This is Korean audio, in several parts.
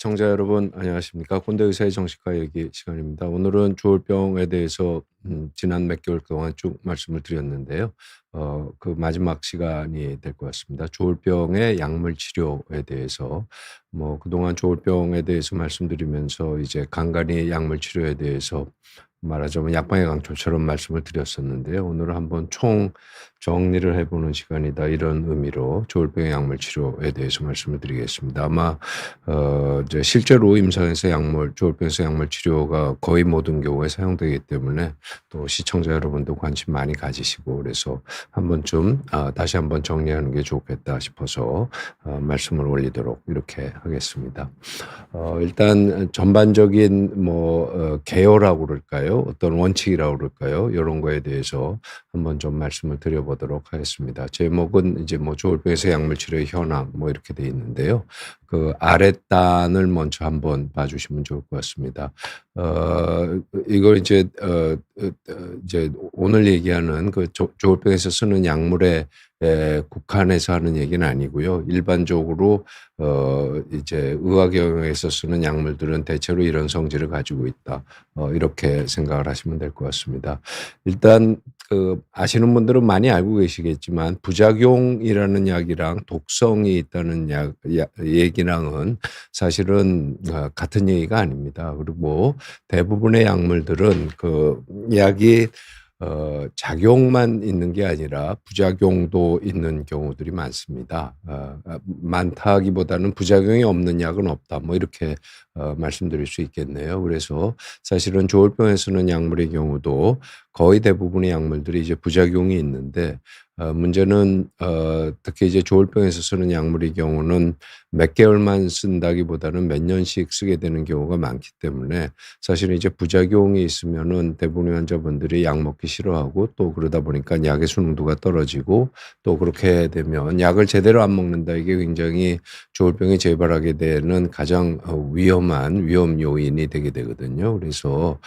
시청자 여러분 안녕하십니까? 꼰대 의사의 정신과 얘기 시간입니다. 오늘은 조울병에 대해서 지난 몇 개월 동안 쭉 말씀을 드렸는데요. 그 마지막 시간이 될 것 같습니다. 조울병의 약물 치료에 대해서 그동안 조울병에 대해서 말씀드리면서 이제 간간히 약물 치료에 대해서 말하자면 약방의 강초처럼 말씀을 드렸었는데요. 오늘은 한번 총 정리를 해보는 시간이다, 이런 의미로 조울병의 약물 치료에 대해서 말씀을 드리겠습니다. 아마 이제 실제로 임상에서 조울병에서 약물 치료가 거의 모든 경우에 사용되기 때문에 또 시청자 여러분도 관심 많이 가지시고, 그래서 한 번쯤 다시 한번 정리하는 게 좋겠다 싶어서 말씀을 올리도록 이렇게 하겠습니다. 일단 전반적인 개요라고 그럴까요? 어떤 원칙이라고 그럴까요? 이런 거에 대해서 한번 좀 말씀을 드려보도록 하겠습니다. 제목은 이제 조울병에서 약물 치료의 현황 이렇게 돼 있는데요. 그 아랫단을 먼저 한번 봐주시면 좋을 것 같습니다. 이걸 이제 오늘 얘기하는 그 조울병에서 쓰는 약물에 국한해서 하는 얘기는 아니고요. 일반적으로 이제 의학 영역에서 쓰는 약물들은 대체로 이런 성질을 가지고 있다. 이렇게 생각을 하시면 될 것 같습니다. 일단 아시는 분들은 많이 알고 계시겠지만 부작용이라는 약이랑 독성이 있다는 얘기랑은 사실은 같은 얘기가 아닙니다. 그리고 대부분의 약물들은 그 약이 작용만 있는 게 아니라 부작용도 있는 경우들이 많습니다. 많다기보다는 부작용이 없는 약은 없다, 이렇게 말씀드릴 수 있겠네요. 그래서 사실은 조울병에 쓰는 약물의 경우도 거의 대부분의 약물들이 이제 부작용이 있는데, 문제는 특히 이제 조울병에서 쓰는 약물의 경우는 몇 개월만 쓴다기보다는 몇 년씩 쓰게 되는 경우가 많기 때문에 사실은 이제 부작용이 있으면은 대부분의 환자분들이 약 먹기 싫어하고, 또 그러다 보니까 약의 순응도가 떨어지고, 또 그렇게 되면 약을 제대로 안 먹는다, 이게 굉장히 조울병이 재발하게 되는 가장 위험한 위험 요인이 되게 되거든요. 그래서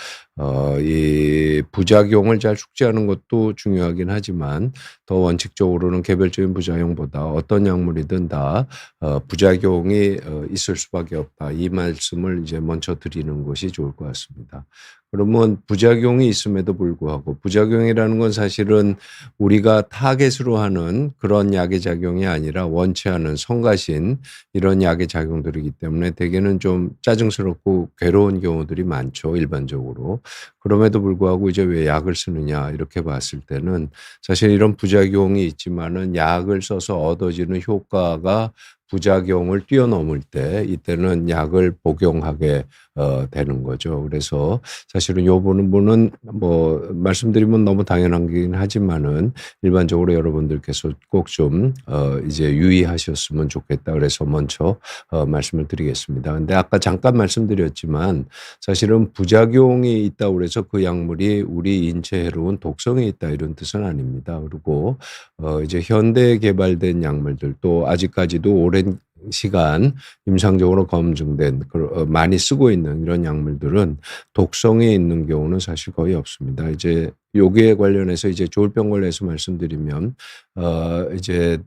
이 부작용을 잘 숙지하는 것도 중요하긴 하지만, 더 원칙적으로는 개별적인 부작용보다 어떤 약물이든 다 부작용이 있을 수밖에 없다, 이 말씀을 이제 먼저 드리는 것이 좋을 것 같습니다. 그러면 부작용이 있음에도 불구하고, 부작용이라는 건 사실은 우리가 타겟으로 하는 그런 약의 작용이 아니라 원치 않은 성가신 이런 약의 작용들이기 때문에 대개는 좀 짜증스럽고 괴로운 경우들이 많죠, 일반적으로. 그럼에도 불구하고 이제 왜 약을 쓰느냐 이렇게 봤을 때는 사실 이런 부작용이 있지만은 약을 써서 얻어지는 효과가 부작용을 뛰어넘을 때, 이때는 약을 복용하게 되는 거죠. 그래서 사실은 요 부분은 말씀드리면 너무 당연한 거긴 하지만은 일반적으로 여러분들께서 꼭 좀 이제 유의하셨으면 좋겠다, 그래서 먼저 말씀을 드리겠습니다. 근데 아까 잠깐 말씀드렸지만 사실은 부작용이 있다고 그래서 그 약물이 우리 인체에 해로운 독성이 있다, 이런 뜻은 아닙니다. 그리고 이제 현대에 개발된 약물들, 또 아직까지도 오랜 시간 임상적으로 검증된 많이 쓰고 있는 이런 약물들은 독성이 있는 경우는 사실 거의 없습니다. 이제 여기에 관련해서 이제 조울병 관련해서 말씀드리면 이제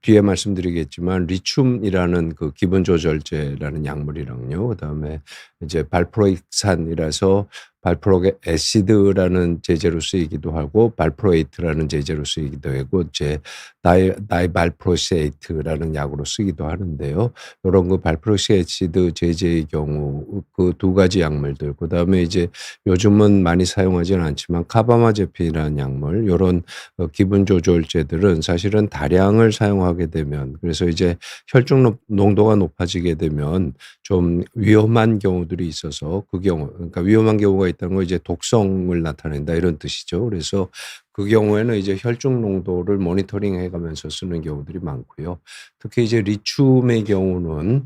뒤에 말씀드리겠지만 리튬이라는 그 기분 조절제라는 약물이랑요, 그다음에 이제 발프로익산이라서 발프로게 애시드라는 제제로 쓰이기도 하고 발프로에이트라는 제제로 쓰이기도 하고, 이제 다이발프로시에이트라는 약으로 쓰기도 하는데요. 이런 그 발프로시에이트 제제의 경우 그 두 가지 약물들, 그다음에 이제 요즘은 많이 사용하지는 않지만 카바마제핀이라는 약물, 요런 기분 조절제들은 사실은 다량을 사용하게 되면, 그래서 이제 혈중 농도가 높아지게 되면 좀 위험한 경우들이 있어서, 그 경우, 그러니까 위험한 경우가 있다는 건 이제 독성을 나타낸다, 이런 뜻이죠. 그래서 그 경우에는 이제 혈중 농도를 모니터링 해가면서 쓰는 경우들이 많고요. 특히 이제 리튬의 경우는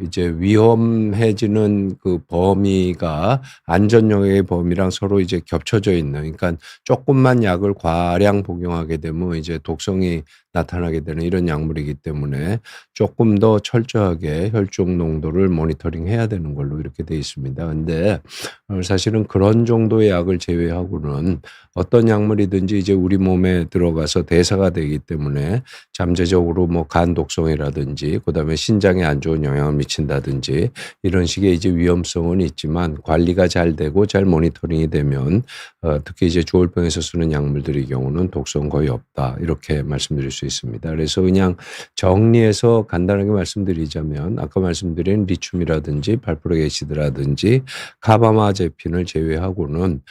이제 위험해지는 그 범위가 안전 영역의 범위랑 서로 이제 겹쳐져 있는, 그러니까 조금만 약을 과량 복용하게 되면 이제 독성이 나타나게 되는 이런 약물이기 때문에 조금 더 철저하게 혈중 농도를 모니터링해야 되는 걸로 이렇게 돼 있습니다. 근데 사실은 그런 정도의 약을 제외하고는 어떤 약물이든지 이제 우리 몸에 들어가서 대사가 되기 때문에 잠재적으로 뭐 간 독성이라든지 그다음에 신장에 안 좋은 영향을 미친다든지 이런 식의 이제 위험성은 있지만 관리가 잘 되고 잘 모니터링이 되면 특히 이제 조울병에서 쓰는 약물들의 경우는 독성 거의 없다 이렇게 말씀드릴 수 있습니다. 그래서 그냥 정리해서 간단하게 말씀드리자면 아까 말씀드린 리튬이라든지 발포릭 애시드라든지 카바마제핀을 제외하고는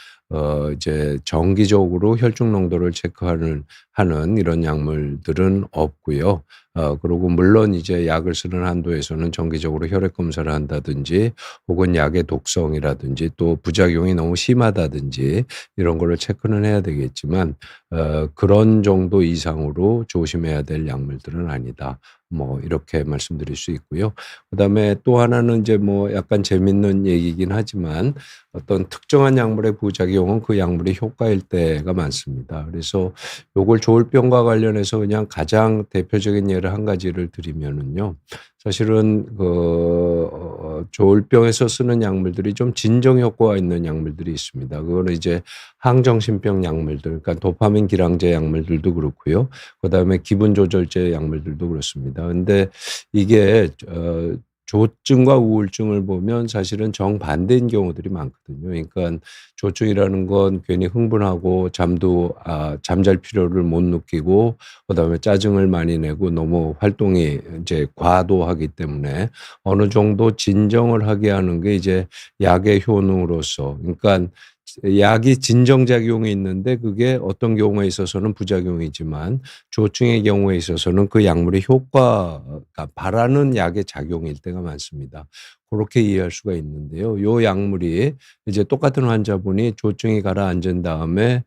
이제 정기적으로 혈중 농도를 하는 이런 약물들은 없고요. 그리고 물론 이제 약을 쓰는 한도에서는 정기적으로 혈액 검사를 한다든지 혹은 약의 독성이라든지 또 부작용이 너무 심하다든지 이런 거를 체크는 해야 되겠지만 그런 정도 이상으로 조심해야 될 약물들은 아니다. 뭐 이렇게 말씀드릴 수 있고요. 그다음에 또 하나는 이제 뭐 약간 재밌는 얘기이긴 하지만 어떤 특정한 약물의 부작용은 그 약물의 효과일 때가 많습니다. 그래서 요걸 조울병과 관련해서 그냥 가장 대표적인 예를 한 가지를 드리면은요. 사실은 조울병에서 쓰는 약물들이 좀 진정 효과가 있는 약물들이 있습니다. 그거는 이제 항정신병 약물들 그러니까 도파민 기량제 약물들도 그렇고요. 그다음에 기분 조절제 약물들도 그렇습니다. 근데 이게 조증과 우울증을 보면 사실은 정반대인 경우들이 많거든요. 그러니까 조증이라는 건 괜히 흥분하고 잠잘 필요를 못 느끼고 그다음에 짜증을 많이 내고 너무 활동이 이제 과도하기 때문에 어느 정도 진정을 하게 하는 게 이제 약의 효능으로서 그러니까 약이 진정작용이 있는데 그게 어떤 경우에 있어서는 부작용이지만 조증의 경우에 있어서는 그 약물의 효과가 바라는 약의 작용일 때가 많습니다. 그렇게 이해할 수가 있는데요. 요 약물이 이제 똑같은 환자분이 조증이 가라앉은 다음에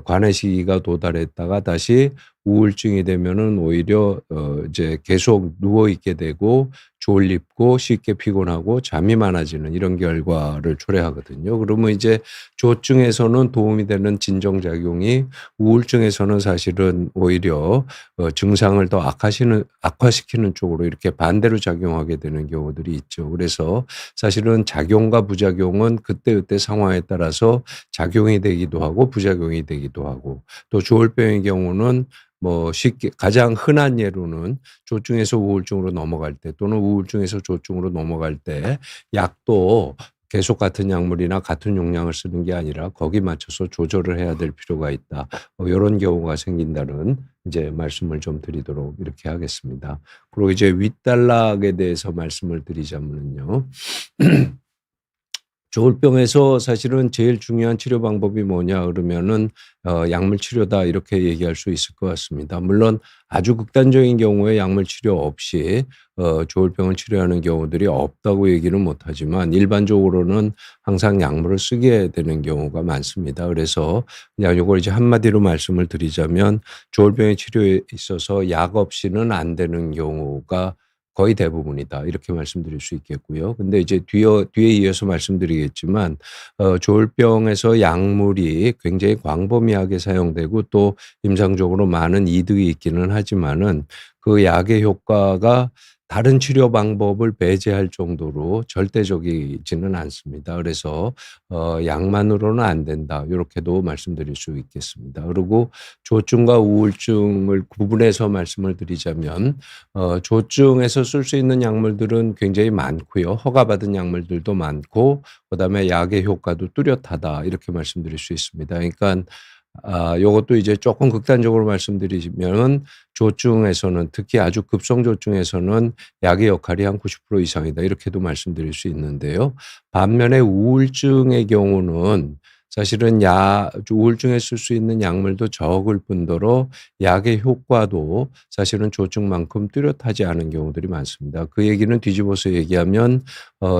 관해 시기가 도달했다가 다시 우울증이 되면은 오히려 이제 계속 누워 있게 되고 졸립고 쉽게 피곤하고 잠이 많아지는 이런 결과를 초래하거든요. 그러면 이제 조증에서는 도움이 되는 진정작용이 우울증에서는 사실은 오히려 증상을 더 악화시키는 쪽으로 이렇게 반대로 작용하게 되는 경우들이 있죠. 그래서 사실은 작용과 부작용은 그때그때 상황에 따라서 작용이 되기도 하고 부작용이 되기도 하고 또 조울병의 경우는 뭐 쉽게 가장 흔한 예로는 조증에서 우울증으로 넘어갈 때 또는 우울증에서 조증으로 넘어갈 때 약도 계속 같은 약물이나 같은 용량을 쓰는 게 아니라 거기 맞춰서 조절을 해야 될 필요가 있다. 요런 경우가 생긴다는 이제 말씀을 좀 드리도록 이렇게 하겠습니다. 그리고 이제 윗단락에 대해서 말씀을 드리자면요. 조울병에서 사실은 제일 중요한 치료 방법이 뭐냐 그러면은 약물 치료다 이렇게 얘기할 수 있을 것 같습니다. 물론 아주 극단적인 경우에 약물 치료 없이 조울병을 치료하는 경우들이 없다고 얘기는 못하지만 일반적으로는 항상 약물을 쓰게 되는 경우가 많습니다. 그래서 그냥 요걸 이제 한마디로 말씀을 드리자면 조울병의 치료에 있어서 약 없이는 안 되는 경우가 거의 대부분이다. 이렇게 말씀드릴 수 있겠고요. 근데 이제 뒤에 이어서 말씀드리겠지만 조울병에서 약물이 굉장히 광범위하게 사용되고 또 임상적으로 많은 이득이 있기는 하지만은 그 약의 효과가 다른 치료 방법을 배제할 정도로 절대적이지는 않습니다. 그래서 약만으로는 안 된다. 요렇게도 말씀드릴 수 있겠습니다. 그리고 조증과 우울증을 구분해서 말씀을 드리자면 조증에서 쓸 수 있는 약물들은 굉장히 많고요. 허가받은 약물들도 많고 그다음에 약의 효과도 뚜렷하다. 이렇게 말씀드릴 수 있습니다. 그러니까 요것도 이제 조금 극단적으로 말씀드리면은 조증에서는 특히 아주 급성 조증에서는 약의 역할이 한 90% 이상이다. 이렇게도 말씀드릴 수 있는데요. 반면에 우울증의 경우는 사실은 우울증에 쓸 수 있는 약물도 적을 뿐더러 약의 효과도 사실은 조증만큼 뚜렷하지 않은 경우들이 많습니다. 그 얘기는 뒤집어서 얘기하면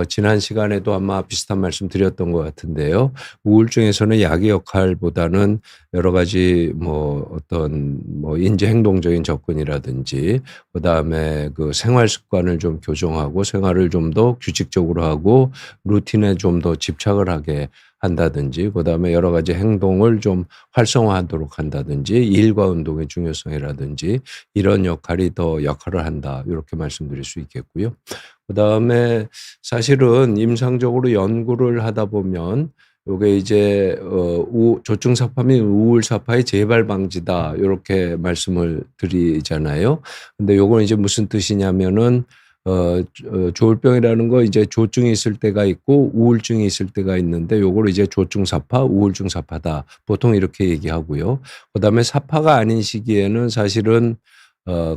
지난 시간에도 아마 비슷한 말씀 드렸던 것 같은데요. 우울증에서는 약의 역할보다는 여러 가지 뭐 어떤 뭐 인지 행동적인 접근이라든지 그다음에 그 생활 습관을 좀 교정하고 생활을 좀 더 규칙적으로 하고 루틴에 좀 더 집착을 하게 한다든지 그다음에 여러 가지 행동을 좀 활성화하도록 한다든지 일과 운동의 중요성이라든지 이런 역할이 더 역할을 한다. 이렇게 말씀드릴 수 있겠고요. 그다음에 사실은 임상적으로 연구를 하다 보면 요게 이제 조증사파 및 우울사파의 재발 방지다 요렇게 말씀을 드리잖아요. 근데 요건 이제 무슨 뜻이냐면은 조울병이라는 거 이제 조증이 있을 때가 있고 우울증이 있을 때가 있는데 요거를 이제 조증사파, 우울증사파다. 보통 이렇게 얘기하고요. 그다음에 사파가 아닌 시기에는 사실은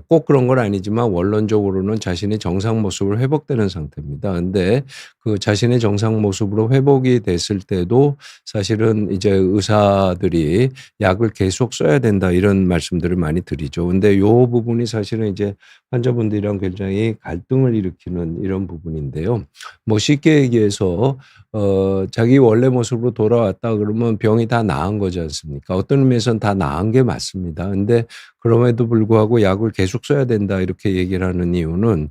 꼭 그런 건 아니지만 원론적으로는 자신의 정상 모습으로 회복되는 상태입니다. 근데 그 자신의 정상 모습으로 회복이 됐을 때도 사실은 이제 의사들이 약을 계속 써야 된다 이런 말씀들을 많이 드리죠. 근데 요 부분이 사실은 이제 환자분들이랑 굉장히 갈등을 일으키는 이런 부분인데요. 뭐 쉽게 얘기해서 자기 원래 모습으로 돌아왔다 그러면 병이 다 나은 거지 않습니까? 어떤 의미에서는 다 나은 게 맞습니다. 근데 그럼에도 불구하고 약을 계속 써야 된다 이렇게 얘기를 하는 이유는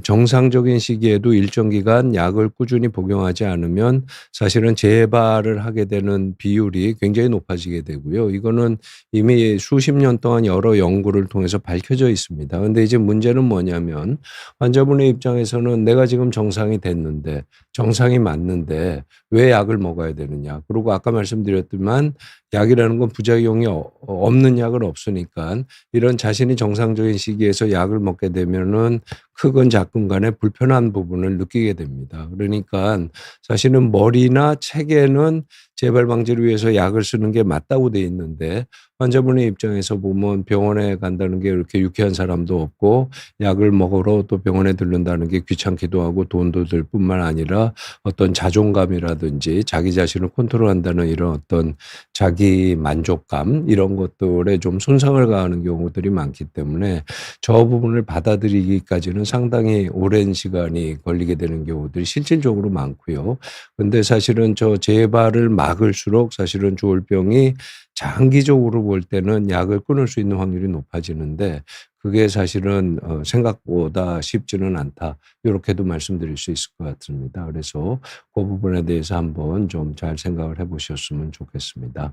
정상적인 시기에도 일정 기간 약을 꾸준히 복용하지 않으면 사실은 재발을 하게 되는 비율이 굉장히 높아지게 되고요. 이거는 이미 수십 년 동안 여러 연구를 통해서 밝혀져 있습니다. 근데 이제 문제는 뭐냐면 환자분의 입장에서는 내가 지금 정상이 됐는데 정상이 맞는데 왜 약을 먹어야 되느냐. 그리고 아까 말씀드렸지만 약이라는 건 부작용이 없는 약은 없으니까 이런 자신이 정상적인 시기에서 약을 먹게 되면은 크건 작건 간에 불편한 부분을 느끼게 됩니다. 그러니까 사실은 머리나 책에는 재발 방지를 위해서 약을 쓰는 게 맞다고 돼 있는데 환자분의 입장에서 보면 병원에 간다는 게 이렇게 유쾌한 사람도 없고 약을 먹으러 또 병원에 들른다는 게 귀찮기도 하고 돈도 들 뿐만 아니라 어떤 자존감이라든지 자기 자신을 컨트롤한다는 이런 어떤 자기 만족감 이런 것들에 좀 손상을 가하는 경우들이 많기 때문에 저 부분을 받아들이기까지는 상당히 오랜 시간이 걸리게 되는 경우들이 실질적으로 많고요. 근데 사실은 저 재발을 막을수록 사실은 조울병이 장기적으로 볼 때는 약을 끊을 수 있는 확률이 높아지는데 그게 사실은 생각보다 쉽지는 않다. 요렇게도 말씀드릴 수 있을 것 같습니다. 그래서 그 부분에 대해서 한번 좀 잘 생각을 해 보셨으면 좋겠습니다.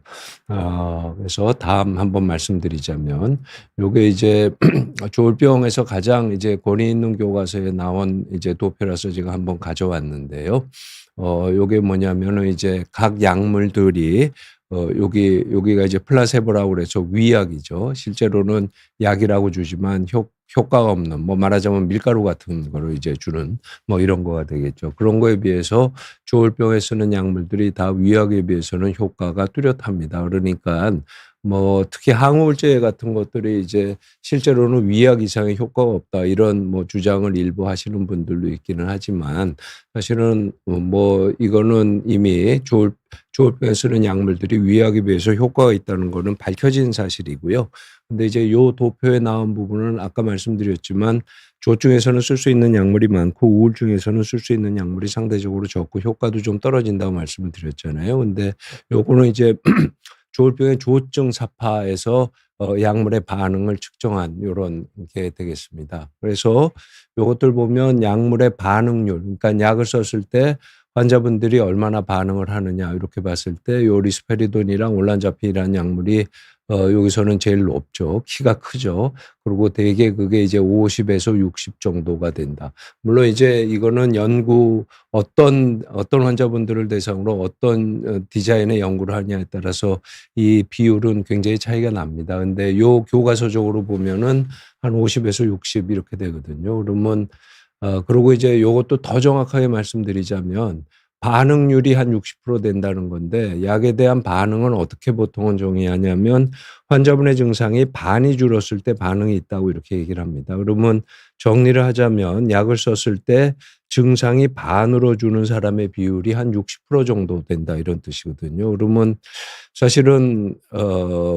그래서 다음 한번 말씀드리자면 요게 이제 조울병에서 가장 이제 권위 있는 교과서에 나온 이제 도표라서 제가 한번 가져왔는데요. 요게 뭐냐면은 이제 각 약물들이 여기가 이제 플라세보라고 그래서 위약이죠. 실제로는 약이라고 주지만 효과가 없는 뭐 말하자면 밀가루 같은 거를 이제 주는 뭐 이런 거가 되겠죠. 그런 거에 비해서 조울병에 쓰는 약물들이 다 위약에 비해서는 효과가 뚜렷합니다. 그러니까 뭐 특히 항우울제 같은 것들이 이제 실제로는 위약 이상의 효과가 없다 이런 뭐 주장을 일부 하시는 분들도 있기는 하지만 사실은 뭐 이거는 이미 조울병에 쓰는 약물들이 위약에 비해서 효과가 있다는 거는 밝혀진 사실이고요. 근데 이제 요 도표에 나온 부분은 아까 말씀드렸지만 조증에서는 쓸 수 있는 약물이 많고 우울증에서는 쓸 수 있는 약물이 상대적으로 적고 효과도 좀 떨어진다고 말씀을 드렸잖아요. 근데 요거는 이제 조울병의 조증사파에서 약물의 반응을 측정한 요런 게 되겠습니다. 그래서 요것들 보면 약물의 반응률 그러니까 약을 썼을 때 환자분들이 얼마나 반응을 하느냐 이렇게 봤을 때 요 리스페리돈이랑 올란자핀이라는 약물이 여기서는 제일 높죠. 키가 크죠. 그리고 대개 그게 이제 50에서 60 정도가 된다. 물론 이제 이거는 연구 어떤 환자분들을 대상으로 어떤 디자인의 연구를 하냐에 따라서 이 비율은 굉장히 차이가 납니다. 근데 요 교과서적으로 보면은 한 50에서 60 이렇게 되거든요. 그러면 그리고 이제 요것도 더 정확하게 말씀드리자면 반응률이 한 60% 된다는 건데 약에 대한 반응은 어떻게 보통은 정의하냐면 환자분의 증상이 반이 줄었을 때 반응이 있다고 이렇게 얘기를 합니다. 그러면 정리를 하자면 약을 썼을 때 증상이 반으로 주는 사람의 비율이 한 60% 정도 된다 이런 뜻이거든요. 그러면 사실은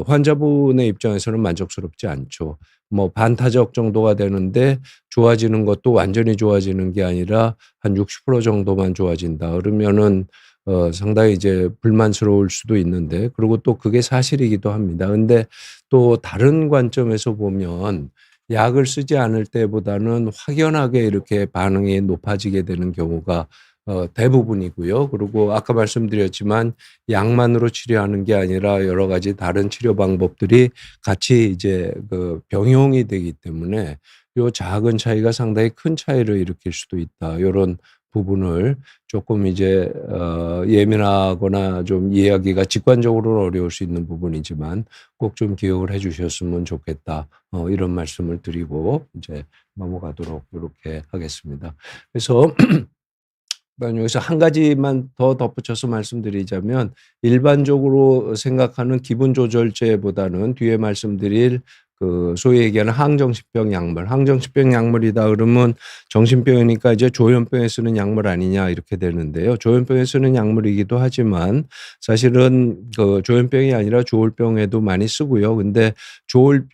환자분의 입장에서는 만족스럽지 않죠. 뭐 반타적 정도가 되는데 좋아지는 것도 완전히 좋아지는 게 아니라 한 60% 정도만 좋아진다. 그러면은 상당히 이제 불만스러울 수도 있는데 그리고 또 그게 사실이기도 합니다. 근데 또 다른 관점에서 보면 약을 쓰지 않을 때보다는 확연하게 이렇게 반응이 높아지게 되는 경우가 대부분이고요. 그리고 아까 말씀드렸지만 약만으로 치료하는 게 아니라 여러 가지 다른 치료 방법들이 같이 이제 그 병용이 되기 때문에 요 작은 차이가 상당히 큰 차이를 일으킬 수도 있다. 요런 부분을 조금 이제 예민하거나 좀 이해하기가 직관적으로는 어려울 수 있는 부분이지만 꼭 좀 기억을 해 주셨으면 좋겠다. 이런 말씀을 드리고 이제 넘어가도록 요렇게 하겠습니다. 그래서 여기서 한 가지만 더 덧붙여서 말씀드리자면 일반적으로 생각하는 기분 조절제보다는 뒤에 말씀드릴 그 소위 얘기하는 항정신병 약물, 항정신병 약물이다 그러면 정신병이니까 이제 조현병에 쓰는 약물 아니냐 이렇게 되는데요. 조현병에 쓰는 약물이기도 하지만 사실은 그 조현병이 아니라 조울병에도 많이 쓰고요. 근데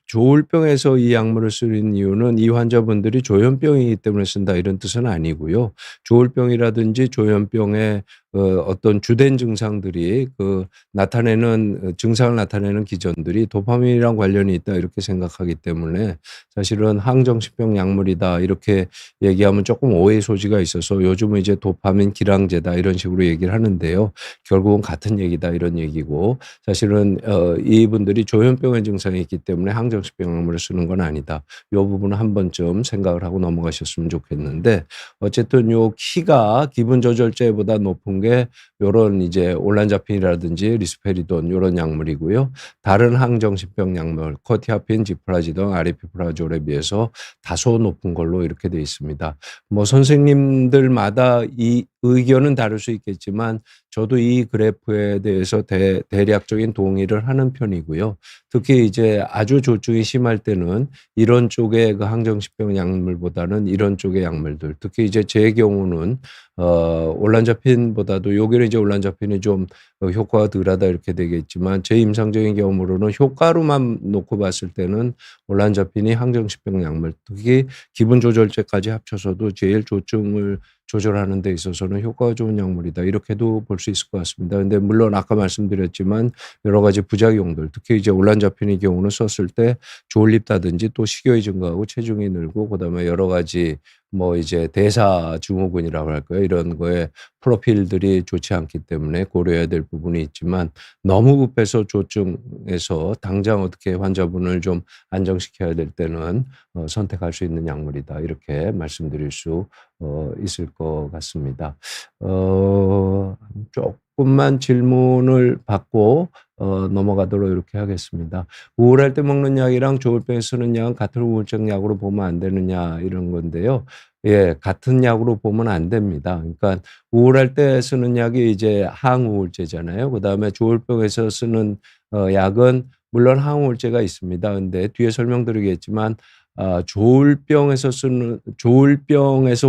조울병에서 이 약물을 쓰는 이유는 이 환자분들이 조현병이기 때문에 쓴다 이런 뜻은 아니고요. 조울병이라든지 조현병의 어떤 주된 증상들이 그 나타내는 증상을 나타내는 기전들이 도파민이랑 관련이 있다 이렇게 생각하기 때문에 사실은 항정신병 약물이다 이렇게 얘기하면 조금 오해 소지가 있어서 요즘은 이제 도파민 기량제다 이런 식으로 얘기를 하는데요. 결국은 같은 얘기다 이런 얘기고 사실은 이분들이 조현병의 증상이 있기 때문에 항정신병 약물을 쓰는 건 아니다. 요 부분은 한 번쯤 생각을 하고 넘어가셨으면 좋겠는데 어쨌든 요 키가 기분 조절제보다 높은 게 요런 이제 올란자핀이라든지 리스페리돈 요런 약물이고요. 다른 항정신병 약물 코티아핀, 지프라지돈, 아리피프라졸에 비해서 다소 높은 걸로 이렇게 돼 있습니다. 뭐 선생님들마다 이 의견은 다를 수 있겠지만 저도 이 그래프에 대해서 대략적인 동의를 하는 편이고요. 특히 이제 아주 조증이 심할 때는 이런 쪽의 그 항정신병 약물보다는 이런 쪽의 약물들 특히 이제 제 경우는 올란자핀보다도 여기는 이제 올란자핀이 좀 효과가 덜하다 이렇게 되겠지만 제 임상적인 경험으로는 효과로만 놓고 봤을 때는 올란자핀이 항정신병 약물 특히 기분 조절제까지 합쳐서도 제일 조증을 조절하는 데 있어서는 효과가 좋은 약물이다. 이렇게도 볼 수 있을 것 같습니다. 근데 물론 아까 말씀드렸지만 여러 가지 부작용들 특히 이제 올란자핀의 경우는 썼을 때 졸립다든지 또 식욕이 증가하고 체중이 늘고 그다음에 여러 가지 뭐 이제 대사 증후군이라고 할까요? 이런 거에 프로필들이 좋지 않기 때문에 고려해야 될 부분이 있지만 너무 급해서 조증에서 당장 어떻게 환자분을 좀 안정시켜야 될 때는 선택할 수 있는 약물이다. 이렇게 말씀드릴 수 있을 것 같습니다. 조금만 질문을 받고 넘어가도록 이렇게 하겠습니다. 우울할 때 먹는 약이랑 조울병에 쓰는 약은 같은 우울증 약으로 보면 안 되느냐 이런 건데요. 예, 같은 약으로 보면 안 됩니다. 그러니까 우울할 때 쓰는 약이 이제 항우울제잖아요. 그다음에 조울병에서 쓰는 약은 물론 항우울제가 있습니다. 근데 뒤에 설명드리겠지만 조울병에서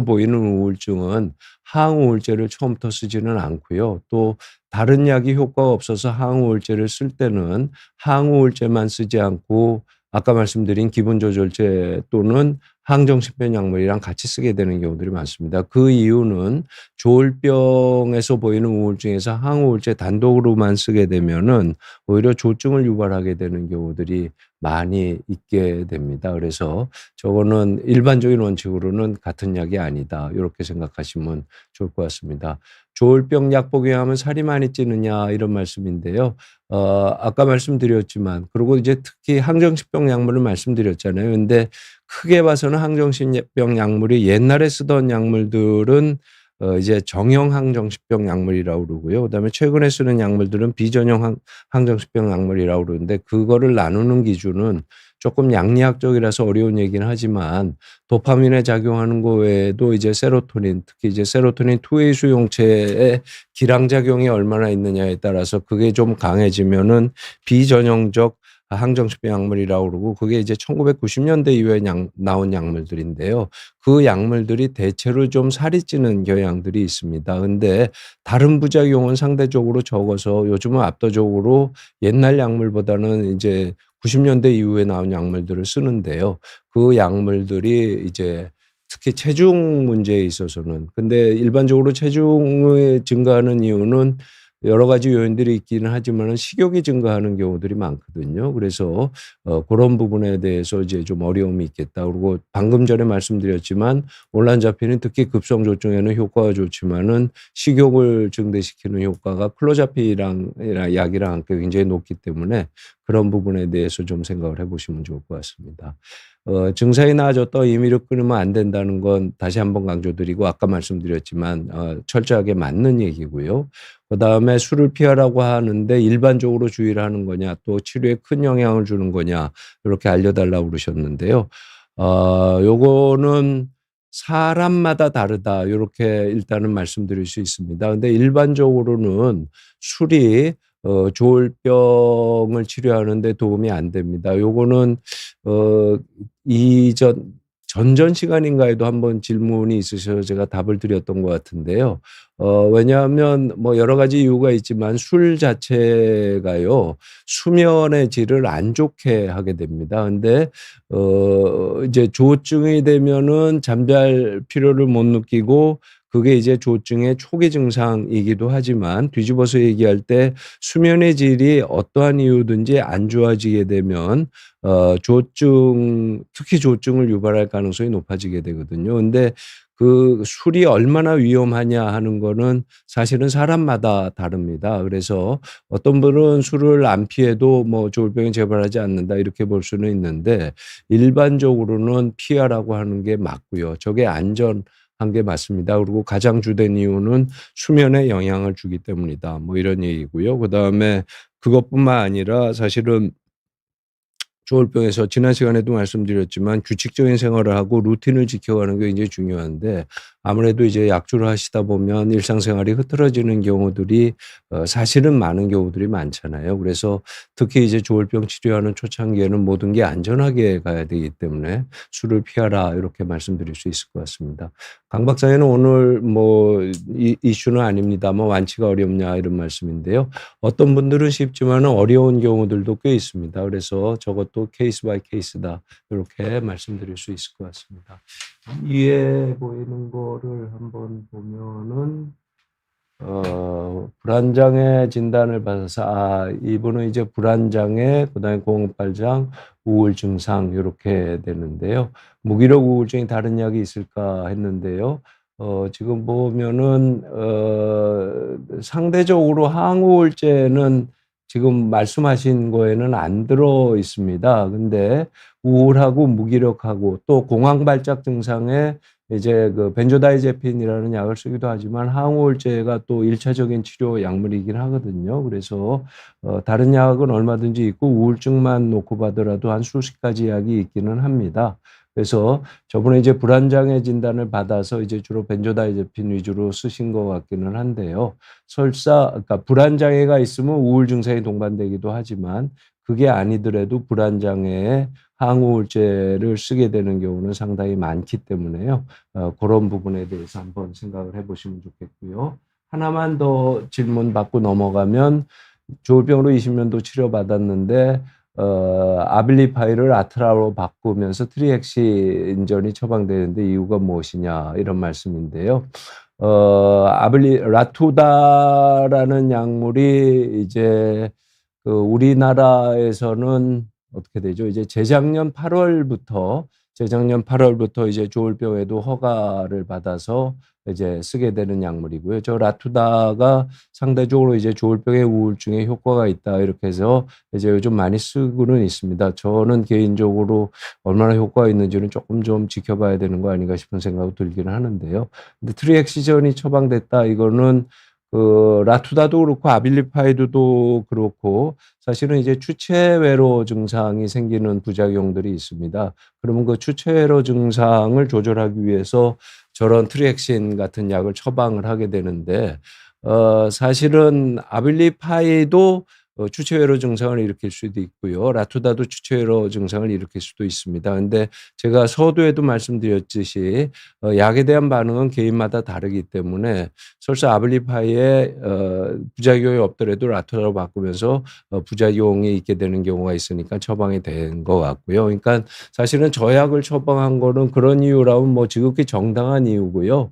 보이는 우울증은 항우울제를 처음부터 쓰지는 않고요. 또 다른 약이 효과가 없어서 항우울제를 쓸 때는 항우울제만 쓰지 않고 아까 말씀드린 기분조절제 또는 항정신병 약물이랑 같이 쓰게 되는 경우들이 많습니다. 그 이유는 조울병에서 보이는 우울증에서 항우울제 단독으로만 쓰게 되면은 오히려 조증을 유발하게 되는 경우들이 많이 있게 됩니다. 그래서 저거는 일반적인 원칙으로는 같은 약이 아니다. 이렇게 생각하시면 좋을 것 같습니다. 조울병 약 복용하면 살이 많이 찌느냐 이런 말씀인데요. 아까 말씀드렸지만 그리고 이제 특히 항정신병 약물을 말씀드렸잖아요. 근데 크게 봐서는 항정신병 약물이 옛날에 쓰던 약물들은 이제 정형 항정신병 약물이라고 그러고요. 그다음에 최근에 쓰는 약물들은 비전형 항정신병 약물이라고 그러는데 그거를 나누는 기준은 조금 양리학적이라서 어려운 얘기는 하지만 도파민에 작용하는 거 외에도 이제 세로토닌 특히 이제 세로토닌 2A 수용체의 기량작용이 얼마나 있느냐에 따라서 그게 좀 강해지면은 비전형적 항정신병 약물이라고 그러고 그게 이제 1990년대 이후에 나온 약물들인데요. 그 약물들이 대체로 좀 살이 찌는 경향들이 있습니다. 근데 다른 부작용은 상대적으로 적어서 요즘은 압도적으로 옛날 약물보다는 이제 90년대 이후에 나온 약물들을 쓰는데요. 그 약물들이 이제 특히 체중 문제에 있어서는 근데 일반적으로 체중이 증가하는 이유는 여러 가지 요인들이 있기는 하지만은 식욕이 증가하는 경우들이 많거든요. 그래서 그런 부분에 대해서 이제 좀 어려움이 있겠다. 그리고 방금 전에 말씀드렸지만 올란자핀은 특히 급성 조증에는 효과가 좋지만은 식욕을 증대시키는 효과가 클로자핀이랑 약이랑 함께 굉장히 높기 때문에 그런 부분에 대해서 좀 생각을 해 보시면 좋을 것 같습니다. 증상이 나아졌다고 임의로 끊으면 안 된다는 건 다시 한번 강조드리고 아까 말씀드렸지만 철저하게 맞는 얘기고요. 그다음에 술을 피하라고 하는데 일반적으로 주의를 하는 거냐 또 치료에 큰 영향을 주는 거냐 이렇게 알려달라고 그러셨는데요. 요거는 사람마다 다르다 요렇게 일단은 말씀드릴 수 있습니다. 근데 일반적으로는 술이 조울병을 치료하는 데 도움이 안 됩니다. 요거는 어 이전 전전 시간인가에도 한번 질문이 있으셔서 제가 답을 드렸던 것 같은데요. 왜냐하면 뭐 여러 가지 이유가 있지만 술 자체가요, 수면의 질을 안 좋게 하게 됩니다. 근데 이제 조증이 되면은 잠잘 필요를 못 느끼고 그게 이제 조증의 초기 증상이기도 하지만 뒤집어서 얘기할 때 수면의 질이 어떠한 이유든지 안 좋아지게 되면 조증 특히 조증을 유발할 가능성이 높아지게 되거든요. 근데 그 술이 얼마나 위험하냐 하는 거는 사실은 사람마다 다릅니다. 그래서 어떤 분은 술을 안 피해도 뭐 조울병이 재발하지 않는다 이렇게 볼 수는 있는데 일반적으로는 피하라고 하는 게 맞고요. 저게 안전한 게 맞습니다. 그리고 가장 주된 이유는 수면에 영향을 주기 때문이다. 뭐 이런 얘기고요. 그다음에 그것뿐만 아니라 사실은 조울병에서 지난 시간에도 말씀드렸지만 규칙적인 생활을 하고 루틴을 지켜가는 게 굉장히 중요한데 아무래도 이제 약주를 하시다 보면 일상생활이 흐트러지는 경우들이 사실은 많은 경우들이 많잖아요. 그래서 특히 이제 조울병 치료하는 초창기에는 모든 게 안전하게 가야 되기 때문에 술을 피하라 이렇게 말씀드릴 수 있을 것 같습니다. 강 박사님은 오늘 뭐 이슈는 아닙니다. 뭐 완치가 어렵냐 이런 말씀인데요. 어떤 분들은 쉽지만 어려운 경우들도 꽤 있습니다. 그래서 저것도 케이스 바이 케이스다. 이렇게 말씀드릴 수 있을 것 같습니다. 위에 보이는 거를 한번 보면은 불안장애 진단을 받아서 이분은 이제 불안장애, 그다음에 공황발작, 우울 증상 이렇게 되는데요. 무기력 우울증이 다른 약이 있을까 했는데요. 지금 보면은 상대적으로 항우울제는 지금 말씀하신 거에는 안 들어 있습니다. 근데 우울하고 무기력하고 또 공황발작 증상에 이제 그 벤조다이제핀이라는 약을 쓰기도 하지만 항우울제가 또 1차적인 치료 약물이긴 하거든요. 그래서 다른 약은 얼마든지 있고 우울증만 놓고 봐더라도 한 수십 가지 약이 있기는 합니다. 그래서 저번에 이제 불안장애 진단을 받아서 이제 주로 벤조다이제핀 위주로 쓰신 것 같기는 한데요. 설사 그러니까 불안장애가 있으면 우울 증상이 동반되기도 하지만 그게 아니더라도 불안장애에 항우울제를 쓰게 되는 경우는 상당히 많기 때문에요. 그런 부분에 대해서 한번 생각을 해보시면 좋겠고요. 하나만 더 질문 받고 넘어가면 조울병으로 20년도 치료받았는데 아빌리파이를 아트라로 바꾸면서 트리엑신전이 처방되는데 이유가 무엇이냐 이런 말씀인데요. 라투다라는 약물이 이제 그 우리나라에서는 어떻게 되죠? 이제 재작년 8월부터 이제 조울병에도 허가를 받아서 이제 쓰게 되는 약물이고요. 저 라투다가 상대적으로 이제 조울병의 우울증에 효과가 있다 이렇게 해서 이제 요즘 많이 쓰고는 있습니다. 저는 개인적으로 얼마나 효과가 있는지는 조금 좀 지켜봐야 되는 거 아닌가 싶은 생각이 들기는 하는데요. 근데 트리엑시전이 처방됐다 이거는 라투다도 그렇고 아빌리파이드도 그렇고 사실은 이제 추체외로 증상이 생기는 부작용들이 있습니다. 그러면 그 추체외로 증상을 조절하기 위해서 저런 트리엑신 같은 약을 처방을 하게 되는데 사실은 아빌리파이도 추체외로 증상을 일으킬 수도 있고요. 라투다도 추체외로 증상을 일으킬 수도 있습니다. 근데 제가 서두에도 말씀드렸듯이 약에 대한 반응은 개인마다 다르기 때문에 설사 아빌리파이에 부작용이 없더라도 라투다로 바꾸면서 부작용이 있게 되는 경우가 있으니까 처방이 된 것 같고요. 그러니까 사실은 저 약을 처방한 거는 그런 이유라면 뭐 지극히 정당한 이유고요.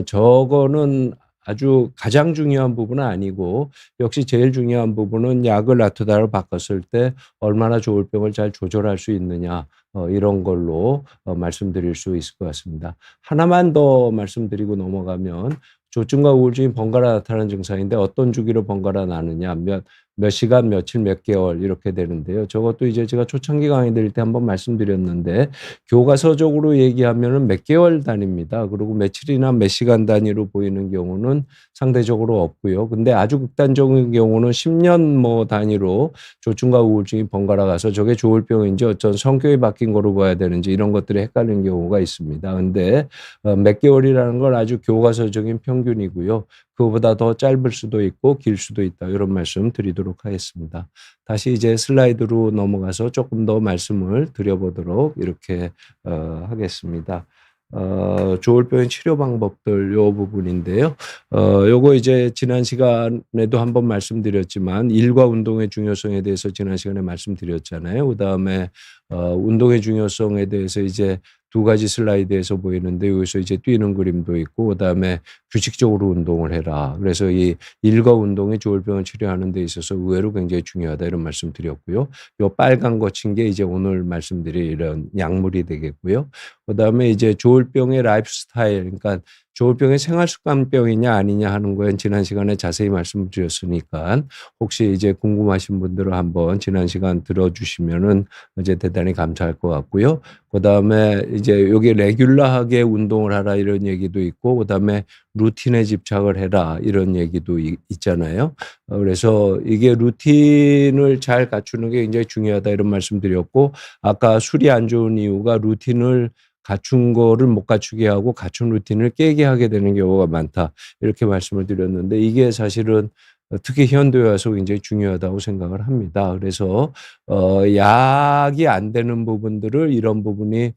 저거는 아주 가장 중요한 부분은 아니고 역시 제일 중요한 부분은 약을 라투다로 바꿨을 때 얼마나 조울병을 잘 조절할 수 있느냐 이런 걸로 말씀드릴 수 있을 것 같습니다. 하나만 더 말씀드리고 넘어가면 조증과 우울증이 번갈아 나타나는 증상인데 어떤 주기로 번갈아 나느냐 몇 시간, 며칠, 몇 개월 이렇게 되는데요. 저것도 이제 제가 초창기 강의 드릴 때 한번 말씀드렸는데 교과서적으로 얘기하면은 몇 개월 단위입니다. 그리고 며칠이나 몇 시간 단위로 보이는 경우는 상대적으로 없고요. 근데 아주 극단적인 경우는 10년 뭐 단위로 조증과 우울증이 번갈아 가서 저게 조울병인지 어떤 성격이 바뀐 거로 봐야 되는지 이런 것들이 헷갈리는 경우가 있습니다. 근데 몇 개월이라는 건 아주 교과서적인 평균이고요. 그거보다 더 짧을 수도 있고 길 수도 있다. 이런 말씀 드리도록 하겠습니다. 다시 이제 슬라이드로 넘어가서 조금 더 말씀을 드려보도록 이렇게 하겠습니다. 조울병의 치료 방법들 요 부분인데요. 요거 이제 지난 시간에도 한번 말씀드렸지만 일과 운동의 중요성에 대해서 지난 시간에 말씀드렸잖아요. 그다음에 운동의 중요성에 대해서 이제 두 가지 슬라이드에서 보이는데 여기서 이제 뛰는 그림도 있고 그다음에 규칙적으로 운동을 해라. 그래서 이 일과 운동이 조울병을 치료하는 데 있어서 의외로 굉장히 중요하다 이런 말씀 드렸고요. 요 빨간 거 친 게 이제 오늘 말씀드릴 이런 약물이 되겠고요. 그다음에 이제 조울병의 라이프 스타일 그러니까 조울병의 생활습관병이냐 아니냐 하는 거엔 지난 시간에 자세히 말씀드렸으니까 혹시 이제 궁금하신 분들은 한번 지난 시간 들어주시면은 이제 대단히 감사할 것 같고요. 그다음에 이제 여기 레귤러하게 운동을 하라 이런 얘기도 있고 그다음에 루틴에 집착을 해라 이런 얘기도 있잖아요. 그래서 이게 루틴을 잘 갖추는 게 굉장히 중요하다 이런 말씀드렸고 아까 술이 안 좋은 이유가 루틴을 갖춘 거를 못 갖추게 하고 갖춘 루틴을 깨게 하게 되는 경우가 많다. 이렇게 말씀을 드렸는데 이게 사실은 특히 현대에 와서 굉장히 중요하다고 생각을 합니다. 그래서 약이 안 되는 부분들을 이런 부분이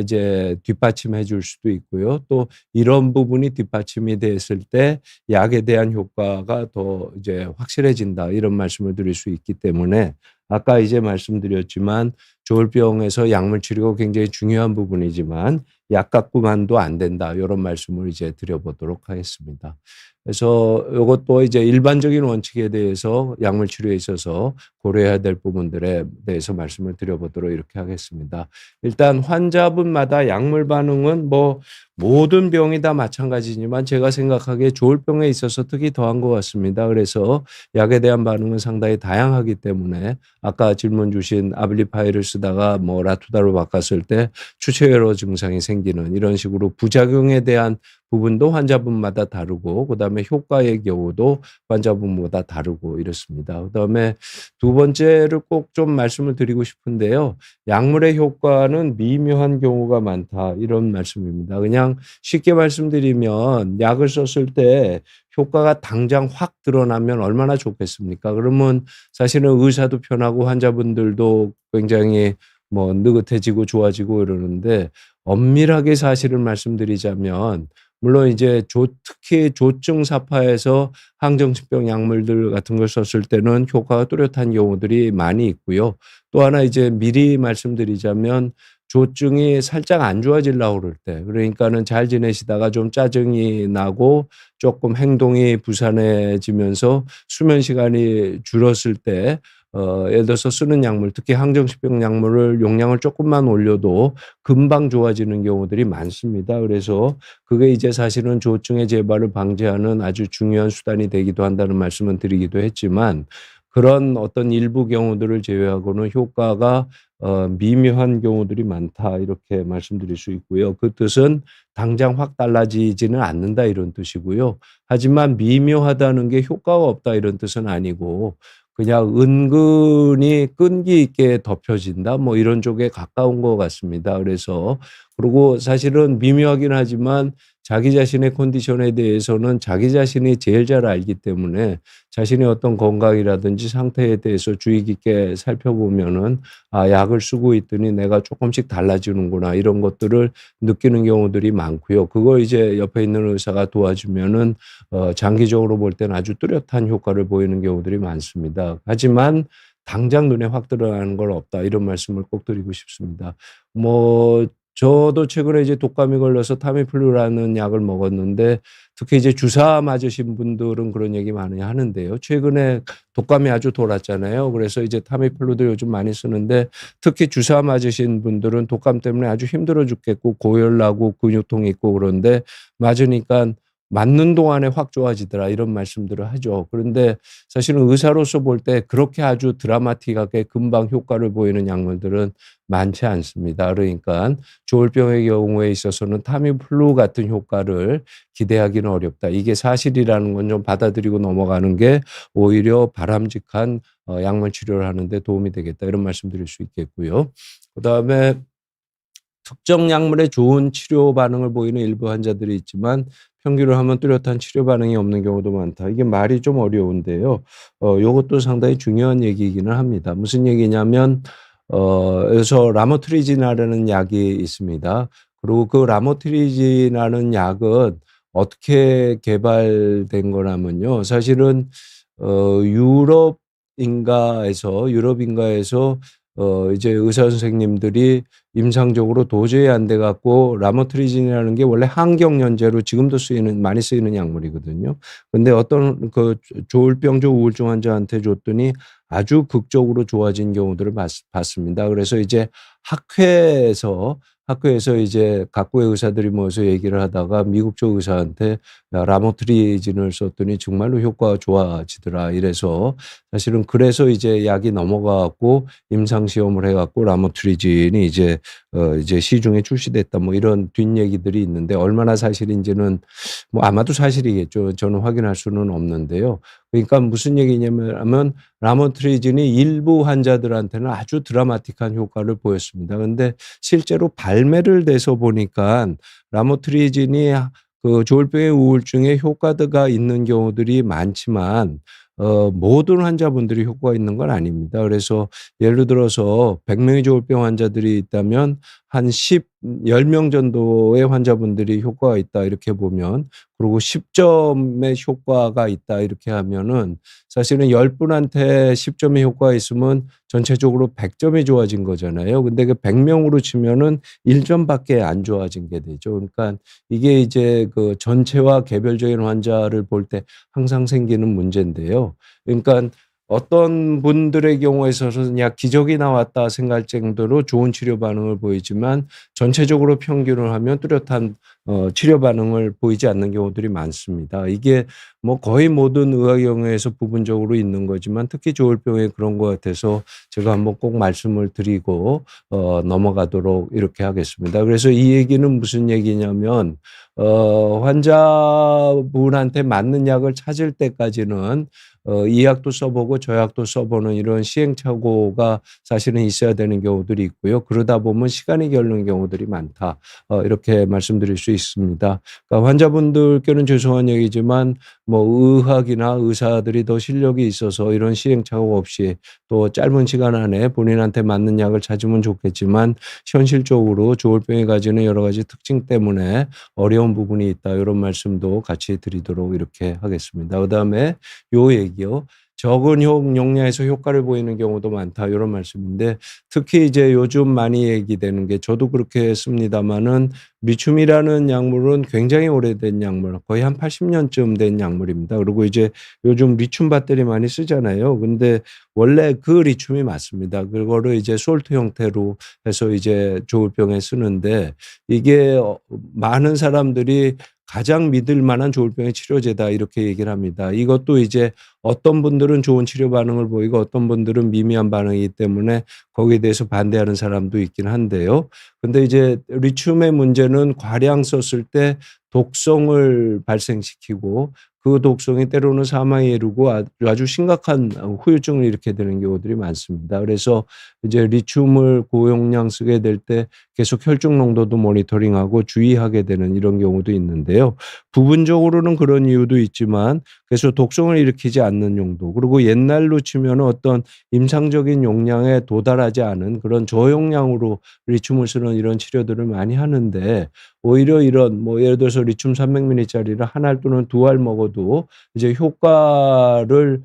이제 뒷받침해 줄 수도 있고요. 또 이런 부분이 뒷받침이 됐을 때 약에 대한 효과가 더 이제 확실해진다. 이런 말씀을 드릴 수 있기 때문에 아까 이제 말씀드렸지만 조울병에서 약물 치료가 굉장히 중요한 부분이지만 약 갖고만도 안 된다. 이런 말씀을 이제 드려보도록 하겠습니다. 그래서 이것도 이제 일반적인 원칙에 대해서 약물 치료에 있어서 고려해야 될 부분들에 대해서 말씀을 드려보도록 이렇게 하겠습니다. 일단 환자분마다 약물 반응은 뭐 모든 병이 다 마찬가지지만 제가 생각하기에 조울병에 있어서 특히 더한 것 같습니다. 그래서 약에 대한 반응은 상당히 다양하기 때문에 아까 질문 주신 아블리파이를 쓰다가 뭐 라투다로 바꿨을 때 추체외로 증상이 생기는 이런 식으로 부작용에 대한 부분도 환자분마다 다르고 그다음에 효과의 경우도 환자분마다 다르고 이렇습니다. 그다음에 두 번째를 꼭 좀 말씀을 드리고 싶은데요. 약물의 효과는 미묘한 경우가 많다 이런 말씀입니다. 그냥 쉽게 말씀드리면 약을 썼을 때 효과가 당장 확 드러나면 얼마나 좋겠습니까? 그러면 사실은 의사도 편하고 환자분들도 굉장히 뭐 느긋해지고 좋아지고 이러는데 엄밀하게 사실을 말씀드리자면 물론 이제 특히 조증 사파에서 항정치병 약물들 같은 걸 썼을 때는 효과가 뚜렷한 경우들이 많이 있고요. 또 하나 이제 미리 말씀드리자면 조증이 살짝 안 좋아지려고 그럴 때 그러니까는 잘 지내시다가 좀 짜증이 나고 조금 행동이 부산해지면서 수면 시간이 줄었을 때 예를 들어서 쓰는 약물 특히 항정치병 약물을 용량을 조금만 올려도 금방 좋아지는 경우들이 많습니다. 그래서 그게 이제 사실은 조증의 재발을 방지하는 아주 중요한 수단이 되기도 한다는 말씀을 드리기도 했지만 그런 어떤 일부 경우들을 제외하고는 효과가 미묘한 경우들이 많다 이렇게 말씀드릴 수 있고요. 그 뜻은 당장 확 달라지지는 않는다 이런 뜻이고요. 하지만 미묘하다는 게 효과가 없다 이런 뜻은 아니고 그냥 은근히 끈기 있게 덮여진다 뭐 이런 쪽에 가까운 것 같습니다. 그래서 그리고 사실은 미묘하긴 하지만 자기 자신의 컨디션에 대해서는 자기 자신이 제일 잘 알기 때문에 자신의 어떤 건강이라든지 상태에 대해서 주의 깊게 살펴보면은 약을 쓰고 있더니 내가 조금씩 달라지는구나 이런 것들을 느끼는 경우들이 많고요. 그걸 이제 옆에 있는 의사가 도와주면은 장기적으로 볼 때는 아주 뚜렷한 효과를 보이는 경우들이 많습니다. 하지만 당장 눈에 확 드러나는 건 없다 이런 말씀을 꼭 드리고 싶습니다. 뭐 저도 최근에 이제 독감이 걸려서 타미플루라는 약을 먹었는데 특히 이제 주사 맞으신 분들은 그런 얘기 많이 하는데요. 최근에 독감이 아주 돌았잖아요. 그래서 이제 타미플루도 요즘 많이 쓰는데 특히 주사 맞으신 분들은 독감 때문에 아주 힘들어 죽겠고 고열나고 근육통 있고 그런데 맞으니까 맞는 동안에 확 좋아지더라 이런 말씀들을 하죠. 그런데 사실은 의사로서 볼 때 그렇게 아주 드라마틱하게 금방 효과를 보이는 약물들은 많지 않습니다. 그러니까 조울병의 경우에 있어서는 타미플루 같은 효과를 기대하기는 어렵다. 이게 사실이라는 건 좀 받아들이고 넘어가는 게 오히려 바람직한 약물 치료를 하는 데 도움이 되겠다. 이런 말씀드릴 수 있겠고요. 그다음에 특정 약물에 좋은 치료 반응을 보이는 일부 환자들이 있지만 평균을 하면 뚜렷한 치료 반응이 없는 경우도 많다. 이게 말이 좀 어려운데요. 요것도 상당히 중요한 얘기이기는 합니다. 무슨 얘기냐면 여기서 라모트리지나라는 약이 있습니다. 그리고 그 라모트리지나는 약은 어떻게 개발된 거냐면요. 사실은 유럽인가에서 이제 의사 선생님들이 임상적으로 도저히 안 돼 갖고 라모트리진이라는 게 원래 항경련제로 지금도 많이 쓰이는 약물이거든요. 근데 어떤 그 조울병조 우울증 환자한테 줬더니 아주 극적으로 좋아진 경우들을 봤습니다. 그래서 이제 학회에서 이제 각국의 의사들이 모여서 얘기를 하다가 미국 쪽 의사한테 야, 라모트리진을 썼더니 정말로 효과가 좋아지더라. 이래서 사실은 그래서 이제 약이 넘어가 갖고 임상 시험을 해 갖고 라모트리진이 이제 시중에 출시됐다 뭐 이런 뒷얘기들이 있는데 얼마나 사실인지는 뭐 아마도 사실이겠죠. 저는 확인할 수는 없는데요. 그러니까 무슨 얘기냐면 라모트리진이 일부 환자들한테는 아주 드라마틱한 효과를 보였습니다. 근데 실제로 발매를 돼서 보니까 라모트리진이 그 조울병의 우울증에 효과가 있는 경우들이 많지만 모든 환자분들이 효과가 있는 건 아닙니다. 그래서 예를 들어서 100명의 조울병 환자들이 있다면 한 10명 정도의 환자분들이 효과가 있다 이렇게 보면 그리고 10점의 효과가 있다 이렇게 하면은 사실은 10분한테 10점의 효과가 있으면 전체적으로 100점이 좋아진 거잖아요. 근데 그 100명으로 치면은 1점밖에 안 좋아진 게 되죠. 그러니까 이게 이제 그 전체와 개별적인 환자를 볼 때 항상 생기는 문제인데요. 그러니까 어떤 분들의 경우에 있어서는 야 기적이 나왔다 생각할 정도로 좋은 치료 반응을 보이지만 전체적으로 평균을 하면 뚜렷한 치료 반응을 보이지 않는 경우들이 많습니다. 이게 뭐 거의 모든 의학 영역에서 부분적으로 있는 거지만 특히 조울병에 그런 것 같아서 제가 한번 꼭 말씀을 드리고 넘어가도록 이렇게 하겠습니다. 그래서 이 얘기는 무슨 얘기냐면 환자분한테 맞는 약을 찾을 때까지는 이 약도 써보고 저 약도 써보는 이런 시행착오가 사실은 있어야 되는 경우들이 있고요. 그러다 보면 시간이 걸리는 경우들이 많다. 이렇게 말씀드릴 수 있습니다. 그러니까 환자분들께는 죄송한 얘기지만 뭐 의학이나 의사들이 더 실력이 있어서 이런 시행착오 없이 또 짧은 시간 안에 본인한테 맞는 약을 찾으면 좋겠지만 현실적으로 조울병이 가지는 여러 가지 특징 때문에 어려운 부분이 있다. 이런 말씀도 같이 드리도록 이렇게 하겠습니다. 그다음에 요 얘기요. 적은 용량에서 효과를 보이는 경우도 많다. 이런 말씀인데 특히 이제 요즘 많이 얘기되는 게 저도 그렇게 씁니다마는 리튬이라는 약물은 굉장히 오래된 약물, 거의 한 80년쯤 된 약물입니다. 그리고 이제 요즘 리튬 배터리 많이 쓰잖아요. 근데 원래 그 리튬이 맞습니다. 그거를 이제 솔트 형태로 해서 이제 조울병에 쓰는데 이게 많은 사람들이 가장 믿을 만한 조울병의 치료제다 이렇게 얘기를 합니다. 이것도 이제 어떤 분들은 좋은 치료 반응을 보이고 어떤 분들은 미미한 반응이기 때문에 거기에 대해서 반대하는 사람도 있긴 한데요. 근데 이제 리튬의 문제는 과량 썼을 때 독성을 발생시키고 그 독성이 때로는 사망에 이르고 아주 심각한 후유증을 일으키게 되는 경우들이 많습니다. 그래서 이제 리튬을 고용량 쓰게 될 때 계속 혈중 농도도 모니터링하고 주의하게 되는 이런 경우도 있는데요. 부분적으로는 그런 이유도 있지만 그래서 독성을 일으키지 않는 용도 그리고 옛날로 치면 어떤 임상적인 용량에 도달하지 않은 그런 저용량으로 리튬을 쓰는 이런 치료들을 많이 하는데 오히려 이런 뭐 예를 들어서 리튬 300ml짜리를 한 알 또는 두 알 먹어도 이제 효과를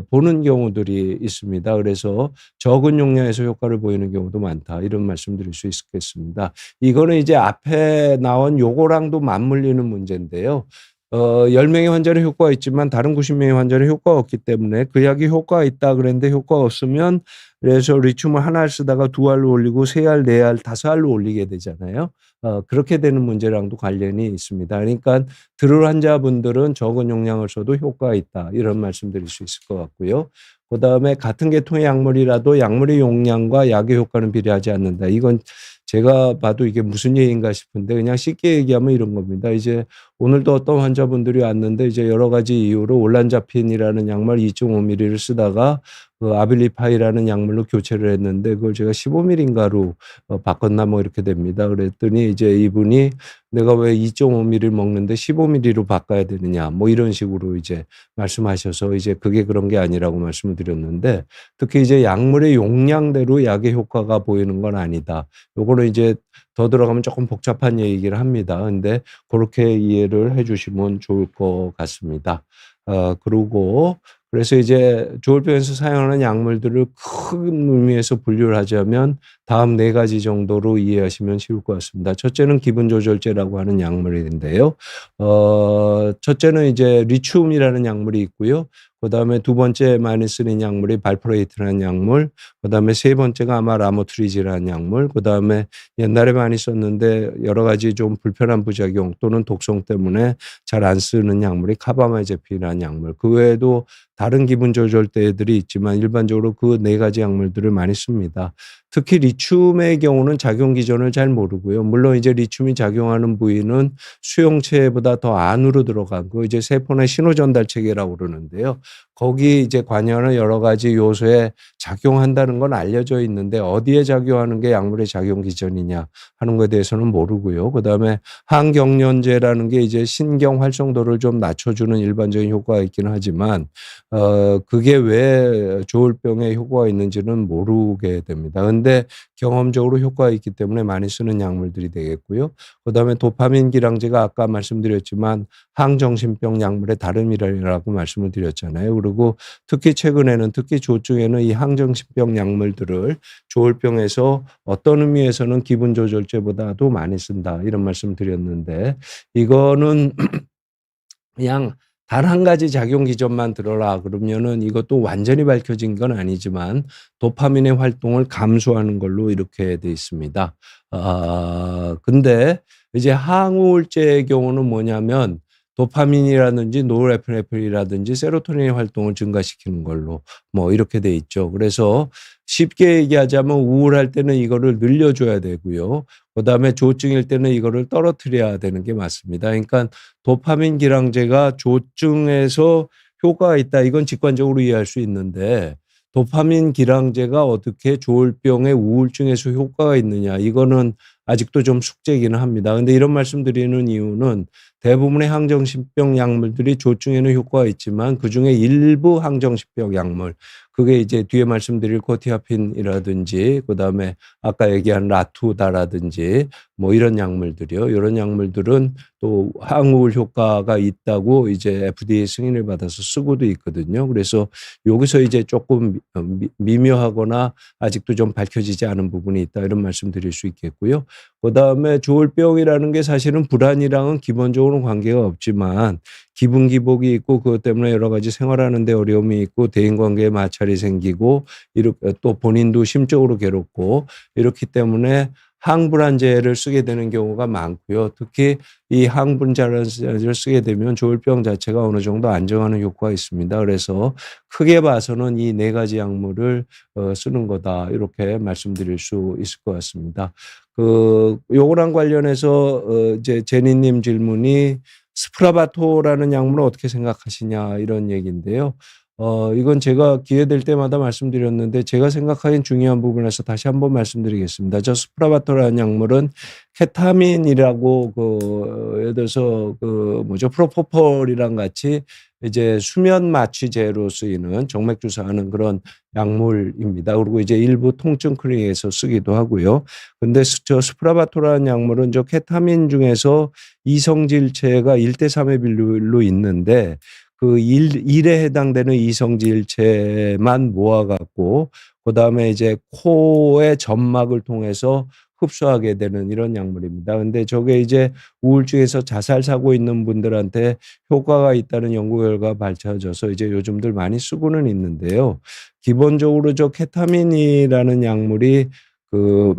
보는 경우들이 있습니다. 그래서 적은 용량에서 효과를 보이는 경우도 많다. 이런 말씀드릴 수 있겠습니다. 이거는 이제 앞에 나온 요거랑도 맞물리는 문제인데요. 10명의 환자는 효과가 있지만 다른 90명의 환자는 효과가 없기 때문에 그 약이 효과가 있다 그랬는데 효과가 없으면 그래서 리튬을 하나를 쓰다가 2알로 올리고 3알, 4알, 5알로 올리게 되잖아요. 그렇게 되는 문제랑도 관련이 있습니다. 그러니까 들을 환자분들은 적은 용량을 써도 효과가 있다. 이런 말씀드릴 수 있을 것 같고요. 그다음에 같은 계통의 약물이라도 약물의 용량과 약의 효과는 비례하지 않는다. 이건 제가 봐도 이게 무슨 얘기인가 싶은데 그냥 쉽게 얘기하면 이런 겁니다. 이제 오늘도 어떤 환자분들이 왔는데 이제 여러 가지 이유로 올란자핀이라는 약물 2.5ml를 쓰다가 그 아빌리파이라는 약물로 교체를 했는데 그걸 제가 15ml인가로 바꿨나 뭐 이렇게 됩니다. 그랬더니 이제 이분이 내가 왜 2.5ml를 먹는데 15ml로 바꿔야 되느냐 뭐 이런 식으로 이제 말씀하셔서 이제 그게 그런 게 아니라고 말씀을 드렸는데 특히 이제 약물의 용량대로 약의 효과가 보이는 건 아니다. 요거는 이제 더 들어가면 조금 복잡한 얘기를 합니다. 근데 그렇게 이해를 해 주시면 좋을 것 같습니다. 그러고 그래서 이제 조울병에서 사용하는 약물들을 큰 의미에서 분류를 하자면 다음 4가지 정도로 이해하시면 쉬울 것 같습니다. 첫째는 기분조절제라고 하는 약물인데요. 첫째는 이제 리튬이라는 약물이 있고요. 그다음에 두 번째 많이 쓰는 약물이 발포레이트라는 약물, 그다음에 세 번째가 아마 라모트리지라는 약물, 그다음에 옛날에 많이 썼는데 여러 가지 좀 불편한 부작용 또는 독성 때문에 잘 안 쓰는 약물이 카바마제핀이라는 약물. 그 외에도 다른 기분 조절제들이 있지만 일반적으로 그 4가지 약물들을 많이 씁니다. 특히 리튬의 경우는 작용 기전을 잘 모르고요. 물론 이제 리튬이 작용하는 부위는 수용체보다 더 안으로 들어가고 이제 세포내 신호 전달 체계라고 그러는데요. 거기 이제 관여하는 여러 가지 요소에 작용한다는 건 알려져 있는데 어디에 작용하는 게 약물의 작용 기전이냐 하는 것에 대해서는 모르고요. 그다음에 항경련제라는 게 이제 신경 활성도를 좀 낮춰주는 일반적인 효과가 있기는 하지만 그게 왜 조울병에 효과가 있는지는 모르게 됩니다. 근데 경험적으로 효과가 있기 때문에 많이 쓰는 약물들이 되겠고요. 그다음에 도파민 기량제가 아까 말씀드렸지만 항정신병 약물의 다름이라고 말씀을 드렸잖아요. 그리고 특히 최근에는 특히 조증에는 이 항정신병 약물들을 조울병에서 어떤 의미에서는 기분조절제보다도 많이 쓴다 이런 말씀 드렸는데 이거는 그냥 단 한 가지 작용 기전만 들어라 그러면은 이것도 완전히 밝혀진 건 아니지만 도파민의 활동을 감소하는 걸로 이렇게 돼 있습니다. 근데 이제 항우울제의 경우는 뭐냐면 도파민이라든지 노르에피네프린이라든지 세로토닌의 활동을 증가시키는 걸로 뭐 이렇게 돼 있죠. 그래서 쉽게 얘기하자면 우울할 때는 이거를 늘려줘야 되고요. 그다음에 조증일 때는 이거를 떨어뜨려야 되는 게 맞습니다. 그러니까 도파민 기량제가 조증에서 효과가 있다. 이건 직관적으로 이해할 수 있는데 도파민 기량제가 어떻게 조울병의 우울증에서 효과가 있느냐. 이거는 아직도 좀 숙제이기는 합니다. 그런데 이런 말씀드리는 이유는 대부분의 항정신병 약물들이 조증에는 효과가 있지만 그중에 일부 항정신병 약물 그게 이제 뒤에 말씀드릴 코티아핀이라든지 그다음에 아까 얘기한 라투다라든지 뭐 이런 약물들이요. 이런 약물들은 또 항우울 효과가 있다고 이제 FDA 승인을 받아서 쓰고도 있거든요. 그래서 여기서 이제 조금 미묘하거나 아직도 좀 밝혀지지 않은 부분이 있다 이런 말씀 드릴 수 있겠고요. 그다음에 조울병이라는 게 사실은 불안이랑은 기본적으로 관계가 없지만 기분 기복이 있고 그것 때문에 여러 가지 생활하는 데 어려움이 있고 대인관계에 마찰이 생기고 이렇게 또 본인도 심적으로 괴롭고 이렇기 때문에 항불안제를 쓰게 되는 경우가 많고요. 특히 이 항불안제를 쓰게 되면 조울병 자체가 어느 정도 안정하는 효과가 있습니다. 그래서 크게 봐서는 이 4가지 약물을 쓰는 거다 이렇게 말씀드릴 수 있을 것 같습니다. 요거랑 관련해서 이제 제니님 질문이 스프라바토라는 약물은 어떻게 생각하시냐 이런 얘기인데요. 이건 제가 기회 될 때마다 말씀드렸는데 제가 생각하기엔 중요한 부분에서 다시 한번 말씀드리겠습니다. 저 스프라바토라는 약물은 케타민이라고 예를 들어서 프로포폴이랑 같이 이제 수면 마취제로 쓰이는 정맥 주사하는 그런 약물입니다. 그리고 이제 일부 통증 클리닉에서 쓰기도 하고요. 근데 저 스프라바토라는 약물은 저 케타민 중에서 이성질체가 1대 3의 비율로 있는데 그 일에 해당되는 이성질 일체만 모아 갖고 그다음에 이제 코의 점막을 통해서 흡수하게 되는 이런 약물입니다. 근데 저게 이제 우울증에서 자살 사고 있는 분들한테 효과가 있다는 연구 결과가 밝혀져서 이제 요즘들 많이 쓰고는 있는데요. 기본적으로 저 케타민이라는 약물이 그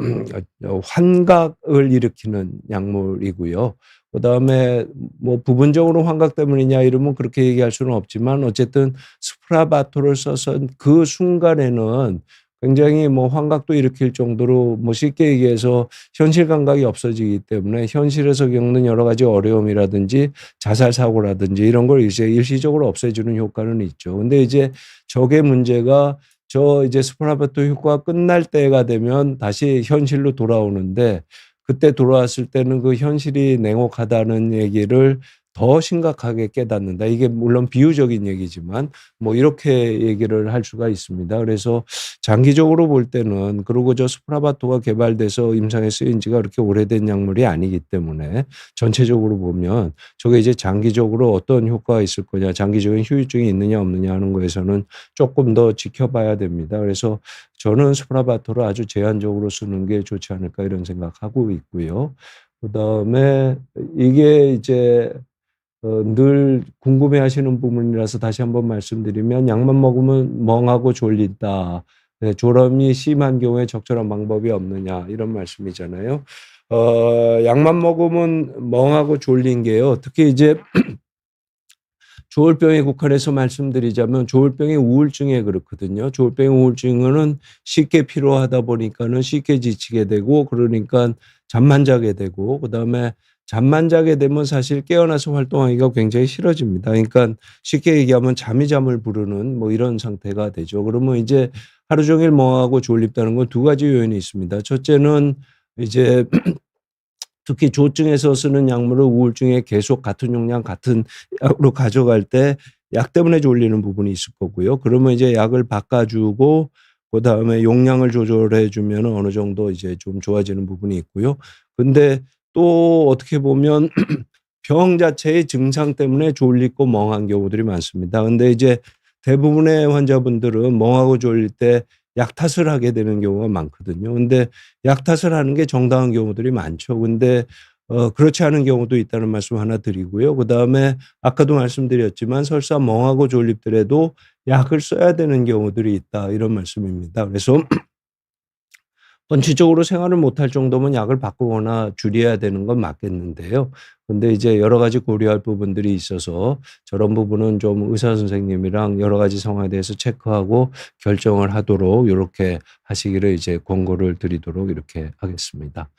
환각을 일으키는 약물이고요. 그다음에 뭐 부분적으로 환각 때문이냐 이러면 그렇게 얘기할 수는 없지만 어쨌든 스프라바토를 써서 그 순간에는 굉장히 뭐 환각도 일으킬 정도로 뭐 쉽게 얘기해서 현실 감각이 없어지기 때문에 현실에서 겪는 여러 가지 어려움이라든지 자살 사고라든지 이런 걸 이제 일시적으로 없애주는 효과는 있죠. 근데 이제 저게 문제가 저 이제 스프라바토 효과가 끝날 때가 되면 다시 현실로 돌아오는데 그때 돌아왔을 때는 그 현실이 냉혹하다는 얘기를 더 심각하게 깨닫는다. 이게 물론 비유적인 얘기지만 뭐 이렇게 얘기를 할 수가 있습니다. 그래서 장기적으로 볼 때는 그리고 저 스프라바토가 개발돼서 임상에 쓰인 지가 그렇게 오래된 약물이 아니기 때문에 전체적으로 보면 저게 이제 장기적으로 어떤 효과가 있을 거냐, 장기적인 후유증이 있느냐 없느냐 하는 거에서는 조금 더 지켜봐야 됩니다. 그래서 저는 스프라바토를 아주 제한적으로 쓰는 게 좋지 않을까 이런 생각하고 있고요. 그다음에 이게 이제 늘 궁금해하시는 부분이라서 다시 한번 말씀드리면 "약만 먹으면 멍하고 졸린다. 네, 졸음이 심한 경우에 적절한 방법이 없느냐." 이런 말씀이잖아요. 약만 먹으면 멍하고 졸린 게요. 특히 이제 조울병에 국한해서 말씀드리자면 조울병이 우울증에 그렇거든요. 조울병 우울증은 쉽게 피로하다 보니까는 쉽게 지치게 되고 그러니까 잠만 자게 되고 그다음에 잠만 자게 되면 사실 깨어나서 활동하기가 굉장히 싫어집니다. 그러니까 쉽게 얘기하면 잠이 잠을 부르는 뭐 이런 상태가 되죠. 그러면 이제 하루 종일 멍하고 졸립다는 건 두 가지 요인이 있습니다. 첫째는 이제 특히 조증에서 쓰는 약물을 우울증에 계속 같은 용량 같은 약으로 가져갈 때 약 때문에 졸리는 부분이 있을 거고요. 그러면 이제 약을 바꿔 주고 그다음에 용량을 조절해 주면은 어느 정도 이제 좀 좋아지는 부분이 있고요. 근데 또 어떻게 보면 병 자체의 증상 때문에 졸리고 멍한 경우들이 많습니다. 근데 이제 대부분의 환자분들은 멍하고 졸릴 때 약 탓을 하게 되는 경우가 많거든요. 근데 약 탓을 하는 게 정당한 경우들이 많죠. 근데 그렇지 않은 경우도 있다는 말씀 하나 드리고요. 그다음에 아까도 말씀드렸지만 설사 멍하고 졸립더라도 약을 써야 되는 경우들이 있다 이런 말씀입니다. 그래서 원칙적으로 생활을 못할 정도면 약을 바꾸거나 줄여야 되는 건 맞겠는데요. 근데 이제 여러 가지 고려할 부분들이 있어서 저런 부분은 좀 의사 선생님이랑 여러 가지 상황에 대해서 체크하고 결정을 하도록 요렇게 하시기를 이제 권고를 드리도록 이렇게 하겠습니다.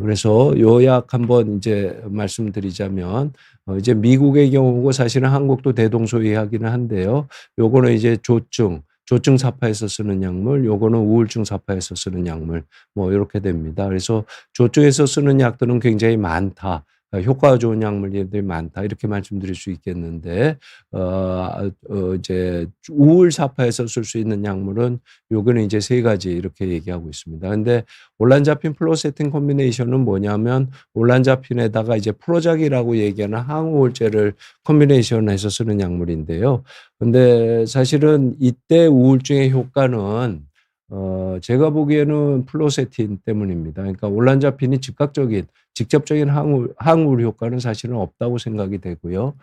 그래서 요약 한번 이제 말씀드리자면 이제 미국의 경우고 사실은 한국도 대동소이하기는 한데요. 요거는 이제 조증 사파에서 쓰는 약물, 요거는 우울증 사파에서 쓰는 약물 뭐 요렇게 됩니다. 그래서 "조증에서 쓰는 약들은 굉장히 많다. 효과가 좋은 약물들이 많다." 이렇게 말씀드릴 수 있겠는데 이제 우울 사파에서 쓸 수 있는 약물은 요거는 이제 세 가지 이렇게 얘기하고 있습니다. 근데 올란자핀 플로세틴 콤비네이션은 뭐냐면 올란자핀에다가 이제 프로작이라고 얘기하는 항우울제를 콤비네이션해서 쓰는 약물인데요. 근데 사실은 이때 우울증의 효과는 제가 보기에는 플로세틴 때문입니다. 그러니까 올란자핀이 직접적인 항우울 효과는 사실은 없다고 생각이 되고요.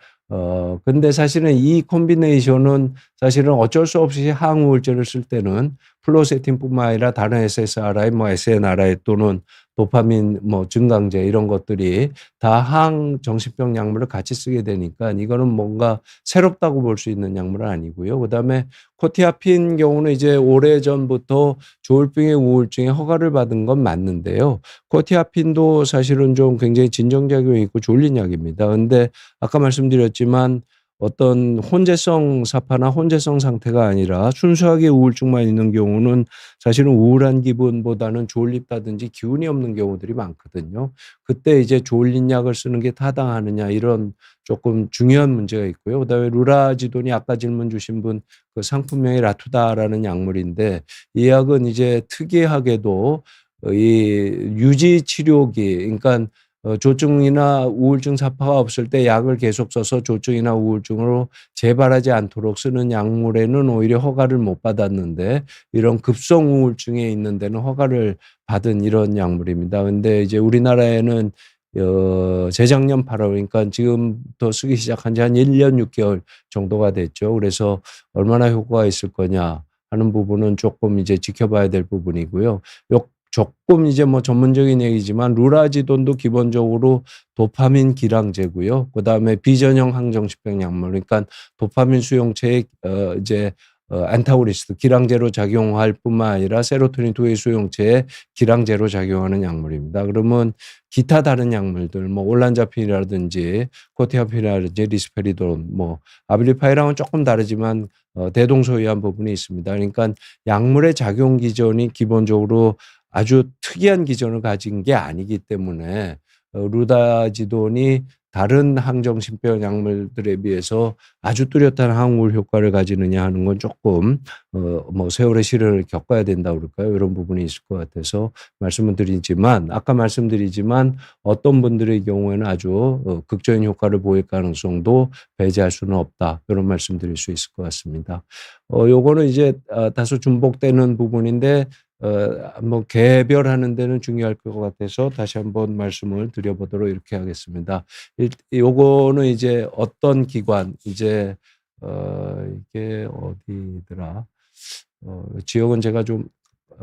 근데 사실은 이 콤비네이션은 사실은 어쩔 수 없이 항우울제를 쓸 때는 플로세틴뿐만 아니라 다른 SSRI, 뭐 SNRI 또는 도파민 뭐 증강제 이런 것들이 다 항정신병 약물을 같이 쓰게 되니까 이거는 뭔가 새롭다고 볼 수 있는 약물은 아니고요. 그다음에 코티아핀 경우는 이제 오래전부터 조울병의 우울증에 허가를 받은 건 맞는데요. 코티아핀도 사실은 좀 굉장히 진정작용이 있고 졸린 약입니다. 근데 아까 말씀드렸지만 어떤 혼재성 사파나 혼재성 상태가 아니라 순수하게 우울증만 있는 경우는 사실은 우울한 기분보다는 졸립다든지 기운이 없는 경우들이 많거든요. 그때 이제 졸린 약을 쓰는 게 타당하느냐 이런 조금 중요한 문제가 있고요. 그다음에 루라지돈이 아까 질문 주신 분 그 상품명이 라투다라는 약물인데 이 약은 이제 특이하게도 이 유지 치료기 그러니까 조증이나 우울증 사파가 없을 때 약을 계속 써서 조증이나 우울증으로 재발하지 않도록 쓰는 약물에는 오히려 허가를 못 받았는데 이런 급성 우울증에 있는 데는 허가를 받은 이런 약물입니다. 근데 이제 우리나라에는 재작년 8월 그러니까 지금부터 쓰기 시작한 지 한 1년 6개월 정도가 됐죠. 그래서 얼마나 효과가 있을 거냐 하는 부분은 조금 이제 지켜봐야 될 부분이고요. 조금 이제 뭐 전문적인 얘기지만 루라지돈도 기본적으로 도파민 기량제고요. 그다음에 비전형 항정신병 약물 그러니까 도파민 수용체의 이제 안타고니스트 기량제로 작용할 뿐만 아니라 세로토닌 2의 수용체에 기량제로 작용하는 약물입니다. 그러면 기타 다른 약물들 뭐 올란자핀이라든지 코티아핀이라든지 리스페리돈 뭐 아빌리파이랑은 조금 다르지만 대동소이한 부분이 있습니다. 그러니까 약물의 작용 기전이 기본적으로 아주 특이한 기전을 가진 게 아니기 때문에 루다지돈이 다른 항정신병 약물들에 비해서 아주 뚜렷한 항우울 효과를 가지느냐 하는 건 조금 뭐 세월의 시련을 겪어야 된다고 그럴까요? 이런 부분이 있을 것 같아서 말씀을 드리지만 아까 말씀드리지만 어떤 분들의 경우에는 아주 극적인 효과를 보일 가능성도 배제할 수는 없다. 이런 말씀 드릴 수 있을 것 같습니다. 요거는 이제 다소 중복되는 부분인데 뭐 개별하는 데는 중요할 것 같아서 다시 한번 말씀을 드려보도록 이렇게 하겠습니다. 요거는 이제 어떤 기관 이제 이게 어디더라? 지역은 제가 좀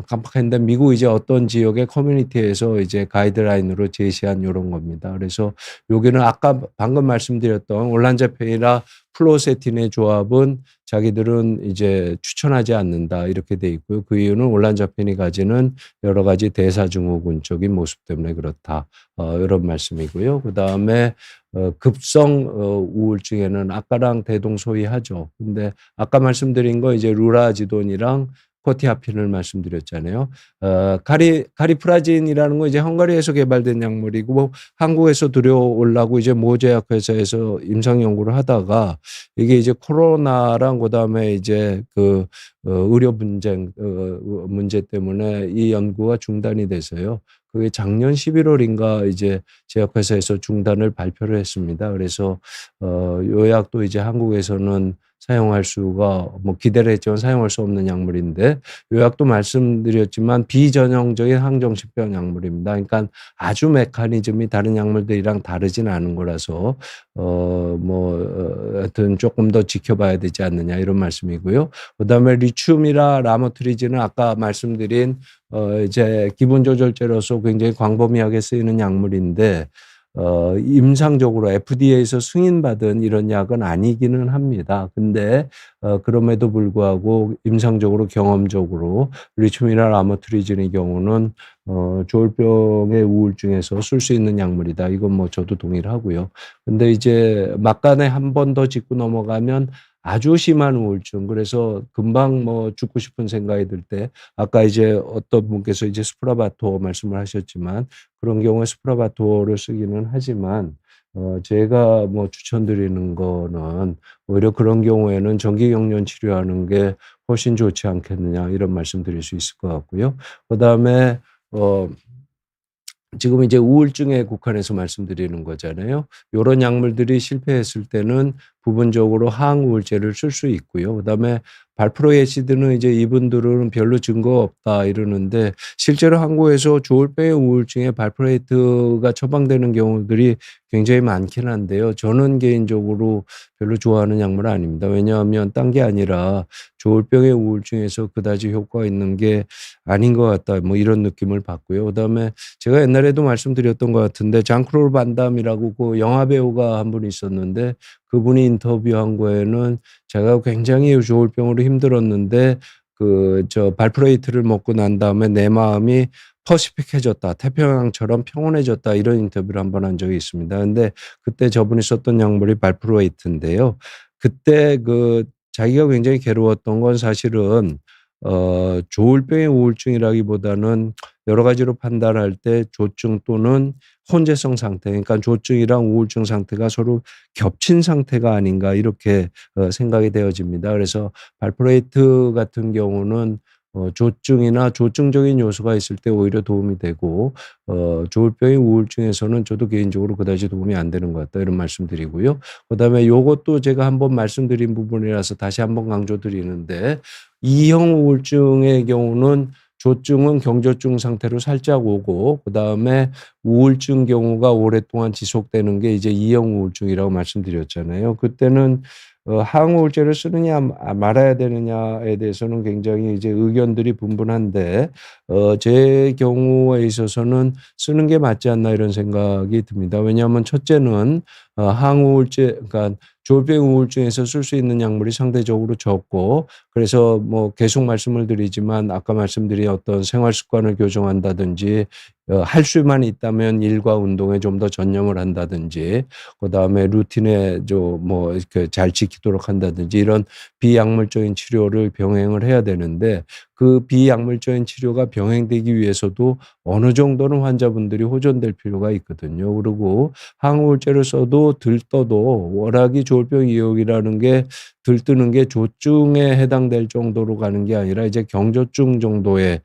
깜빡했는데 미국 이제 어떤 지역의 커뮤니티에서 이제 가이드라인으로 제시한 요런 겁니다. 그래서 여기는 아까 방금 말씀드렸던 올란자페인이나 플로세틴의 조합은 자기들은 이제 추천하지 않는다 이렇게 돼 있고요. 그 이유는 올란자페인이 가지는 여러 가지 대사증후군적인 모습 때문에 그렇다. 이런 말씀이고요. 그다음에 급성 우울증에는 아까랑 대동소이하죠. 근데 아까 말씀드린 거 이제 루라지돈이랑 코티아핀을 말씀드렸잖아요. 카리프라진이라는 거 이제 헝가리에서 개발된 약물이고 뭐 한국에서 들여오려고 이제 모 제약회사에서 임상 연구를 하다가 이게 이제 코로나랑 그다음에 이제 그 의료 분쟁 문제 때문에 이 연구가 중단이 돼서요. 그게 작년 11월인가 이제 제약회사에서 중단을 발표를 했습니다. 그래서 요 약도 이제 한국에서는 사용할 수가 뭐 기대를 했지만 사용할 수 없는 약물인데 요 약도 말씀드렸지만 비전형적인 항정신병 약물입니다. 그러니까 아주 메커니즘이 다른 약물들이랑 다르진 않은 거라서 하여튼 조금 더 지켜봐야 되지 않느냐 이런 말씀이고요. 그다음에 리튬이나 라모트리진은 아까 말씀드린 이제 기분 조절제로서 굉장히 광범위하게 쓰이는 약물인데 임상적으로 FDA에서 승인받은 이런 약은 아니기는 합니다. 근데 그럼에도 불구하고 임상적으로 경험적으로 리튬이나 라모트리진의 경우는 조울병의 우울증에서 쓸 수 있는 약물이다. 이건 뭐 저도 동의를 하고요. 근데 이제 막간에 한 번 더 짚고 넘어가면 아주 심한 우울증 그래서 금방 뭐 죽고 싶은 생각이 들 때 아까 이제 어떤 분께서 이제 스프라바토 말씀을 하셨지만 그런 경우에 스프라바토를 쓰기는 하지만 제가 뭐 추천드리는 거는 오히려 그런 경우에는 정기경련 치료하는 게 훨씬 좋지 않겠느냐 이런 말씀 드릴 수 있을 것 같고요. 그다음에 지금 이제 우울증에 국한해서 말씀드리는 거잖아요. 요런 약물들이 실패했을 때는 부분적으로 항우울제를 쓸 수 있고요. 그다음에 발프로에시드는 이제 이분들은 별로 증거가 없다 이러는데 실제로 한국에서 조울병의 우울증에 발프로에이트가 처방되는 경우들이 굉장히 많긴 한데요. 저는 개인적으로 별로 좋아하는 약물은 아닙니다. 왜냐하면 딴 게 아니라 조울병의 우울증에서 그다지 효과가 있는 게 아닌 것 같다. 뭐 이런 느낌을 받고요. 그다음에 제가 옛날에도 말씀드렸던 것 같은데 장크롤 반담이라고 그 영화 배우가 한 분 있었는데 그분이 인터뷰한 거에는 제가 굉장히 조울병으로 힘들었는데 발프레이트를 먹고 난 다음에 내 마음이 퍼시픽해졌다. 태평양처럼 평온해졌다. 이런 인터뷰를 한 번 한 적이 있습니다. 근데 그때 저분이 썼던 약물이 발프레이트인데요. 그때 자기가 굉장히 괴로웠던 건 사실은 조울병의 우울증이라기보다는 여러 가지로 판단할 때 조증 또는 혼재성 상태 그러니까 조증이랑 우울증 상태가 서로 겹친 상태가 아닌가 이렇게 생각이 되어집니다. 그래서 발프레이트 같은 경우는 조증이나 조증적인 요소가 있을 때 오히려 도움이 되고 조울병의 우울증에서는 저도 개인적으로 그다지 도움이 안 되는 것 같다 이런 말씀드리고요. 그다음에 요것도 제가 한번 말씀드린 부분이라서 다시 한번 강조드리는데 E형 우울증의 경우는 조증은 경조증 상태로 살짝 오고 그다음에 우울증 경우가 오랫동안 지속되는 게 이제 E형 우울증이라고 말씀드렸잖아요. 그때는 항우울제를 쓰느냐 말아야 되느냐에 대해서는 굉장히 이제 의견들이 분분한데 제 경우에 있어서는 '쓰는 게 맞지 않나.' 이런 생각이 듭니다. 왜냐하면 첫째는 항우울제 그러니까 조울병 우울증에서 쓸 수 있는 약물이 상대적으로 적고 그래서 뭐 계속 말씀을 드리지만 아까 말씀드린 어떤 생활 습관을 교정한다든지 할 수만 있다면 일과 운동에 좀 더 전념을 한다든지 그다음에 루틴에 뭐 이렇게 잘 지키도록 한다든지 이런 비약물적인 치료를 병행을 해야 되는데 그 비약물적인 치료가 병행되기 위해서도 어느 정도는 환자분들이 호전될 필요가 있거든요. 그리고 항우울제를 써도 들떠도 워낙이 조울병 이용이라는 게 들뜨는 게 조증에 해당될 정도로 가는 게 아니라 이제 경조증 정도에